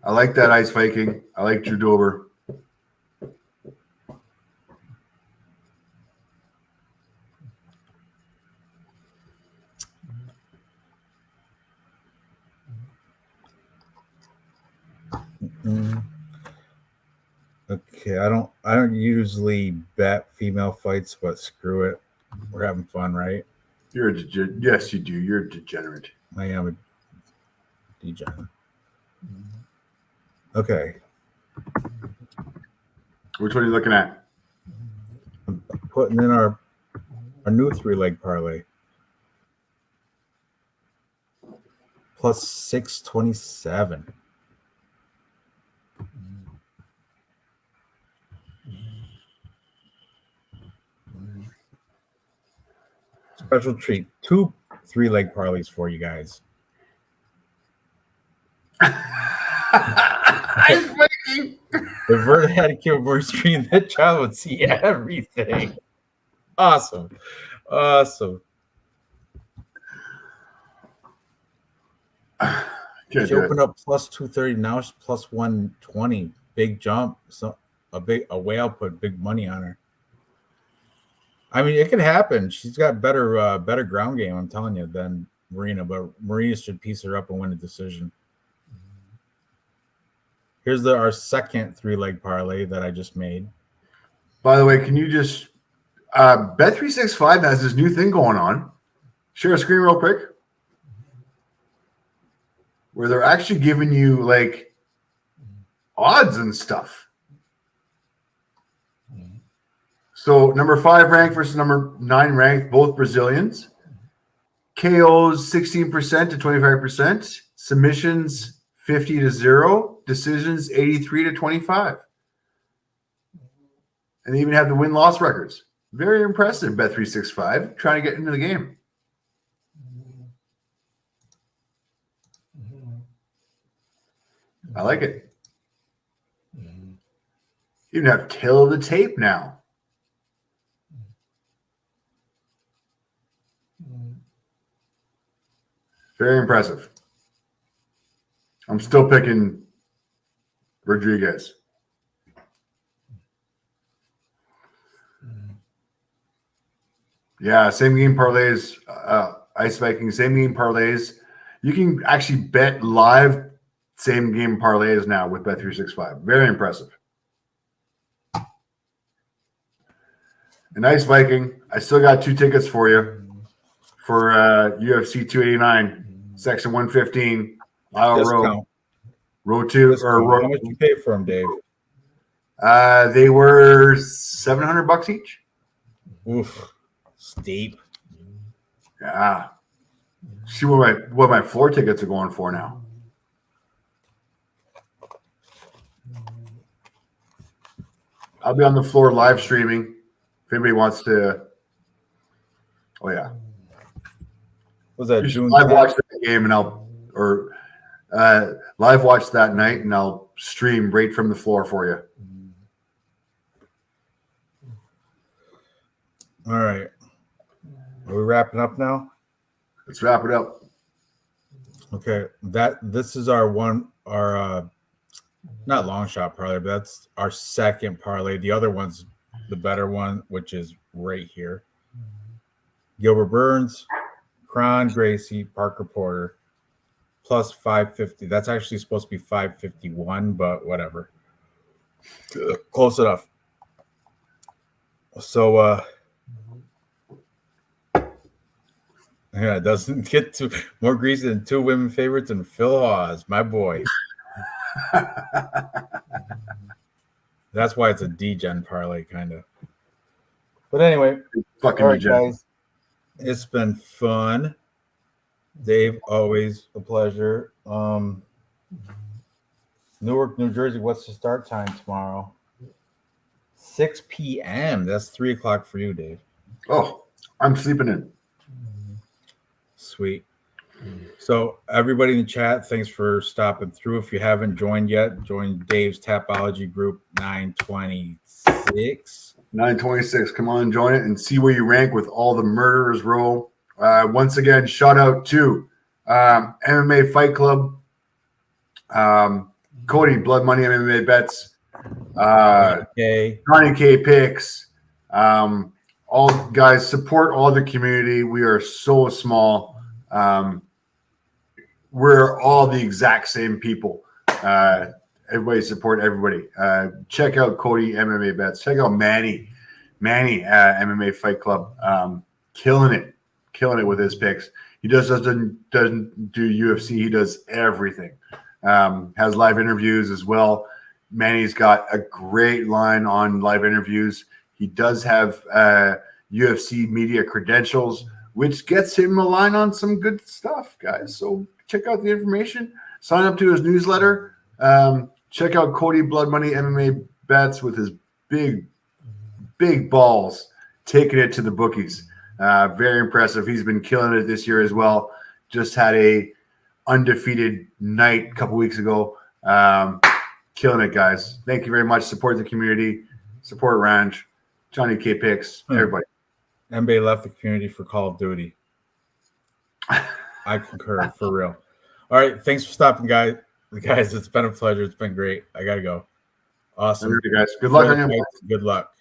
I like that Ice Viking. I like Drew Dober. Okay, I don't usually bet female fights, but screw it. We're having fun, right? You're a yes, you do. You're a degenerate. I am a degenerate. Okay. Which one are you looking at? I'm putting in our new 3-leg parlay. Plus 627. Special treat. 2 3-leg parlays for you guys. Ice Viking. If Vert had a keyboard screen, that child would see everything. Awesome. She opened up plus 230. Now it's plus 120. Big jump. So a way output, big money on her. I mean, it could happen. She's got better ground game, I'm telling you, than Marina, but Marina should piece her up and win a decision. Here's our second 3-leg parlay that I just made. By the way, can you just Bet365 has this new thing going on. Share a screen real quick. Where they're actually giving you like odds and stuff. So number 5 ranked versus number 9 ranked, both Brazilians. KOs 16% to 25%. Submissions 50-0. Decisions 83-25. And they even have the win-loss records. Very impressive, Bet365, trying to get into the game. I like it. You even have tail of the tape now. Very impressive. I'm still picking Rodriguez. Yeah, same game parlays, Ice Viking, same game parlays. You can actually bet live same game parlays now with Bet365. Very impressive. And Ice Viking, I still got 2 tickets for you for UFC 289, Section 115, Isle Row 2. Or how much you pay for them, Dave? They were $700 each. Oof. Steep. Yeah. See what my floor tickets are going for now. I'll be on the floor live streaming if anybody wants to. Oh yeah. Was that June? Live watch that game and live watch that night and I'll stream right from the floor for you. All right. Are we wrapping up now? Let's wrap it up. Okay. This is our not long shot parlay, but that's our second parlay. The other one's the better one, which is right here. Gilbert Burns, Kron Gracie, Parker Porter, plus 550. That's actually supposed to be 551, but whatever. Close enough. So yeah, it doesn't get to more greasy than two women favorites and Phil Hawes, my boy. That's why it's a D-gen parlay, kind of. But anyway, Fucking all right, legit. guys. It's been fun. Dave, always a pleasure. Newark, New Jersey, what's the start time tomorrow? 6 p.m. That's 3 o'clock for you, Dave. Oh, I'm sleeping in. Sweet. So everybody in the chat, thanks for stopping through. If you haven't joined yet, join Dave's Tapology group 926. 926. Come on, join it and see where you rank with all the murderers row. Once again, shout out to MMA Fight Club, Cody Blood Money MMA Bets, Okay. Johnny K Picks. All guys, support all the community. We are so small. We're all the exact same people. Everybody support everybody. Check out Cody MMA Bets. Check out Manny MMA Fight Club. Killing it with his picks. He doesn't do UFC. He does everything. Has live interviews as well. Manny's got a great line on live interviews. He does have UFC media credentials, which gets him a line on some good stuff, guys. So check out the information. Sign up to his newsletter. Check out Cody Blood Money MMA Bets with his big balls, taking it to the bookies. Very impressive. He's been killing it this year as well. Just had a undefeated night a couple weeks ago. Killing it, guys. Thank you very much. Support the community. Support Ranj, Johnny K Picks, everybody. NBA left the community for Call of Duty. I concur, for real. All right, thanks for stopping, guys. It's been a pleasure. It's been great. I gotta go. Awesome. Guys. Good luck on your Good luck.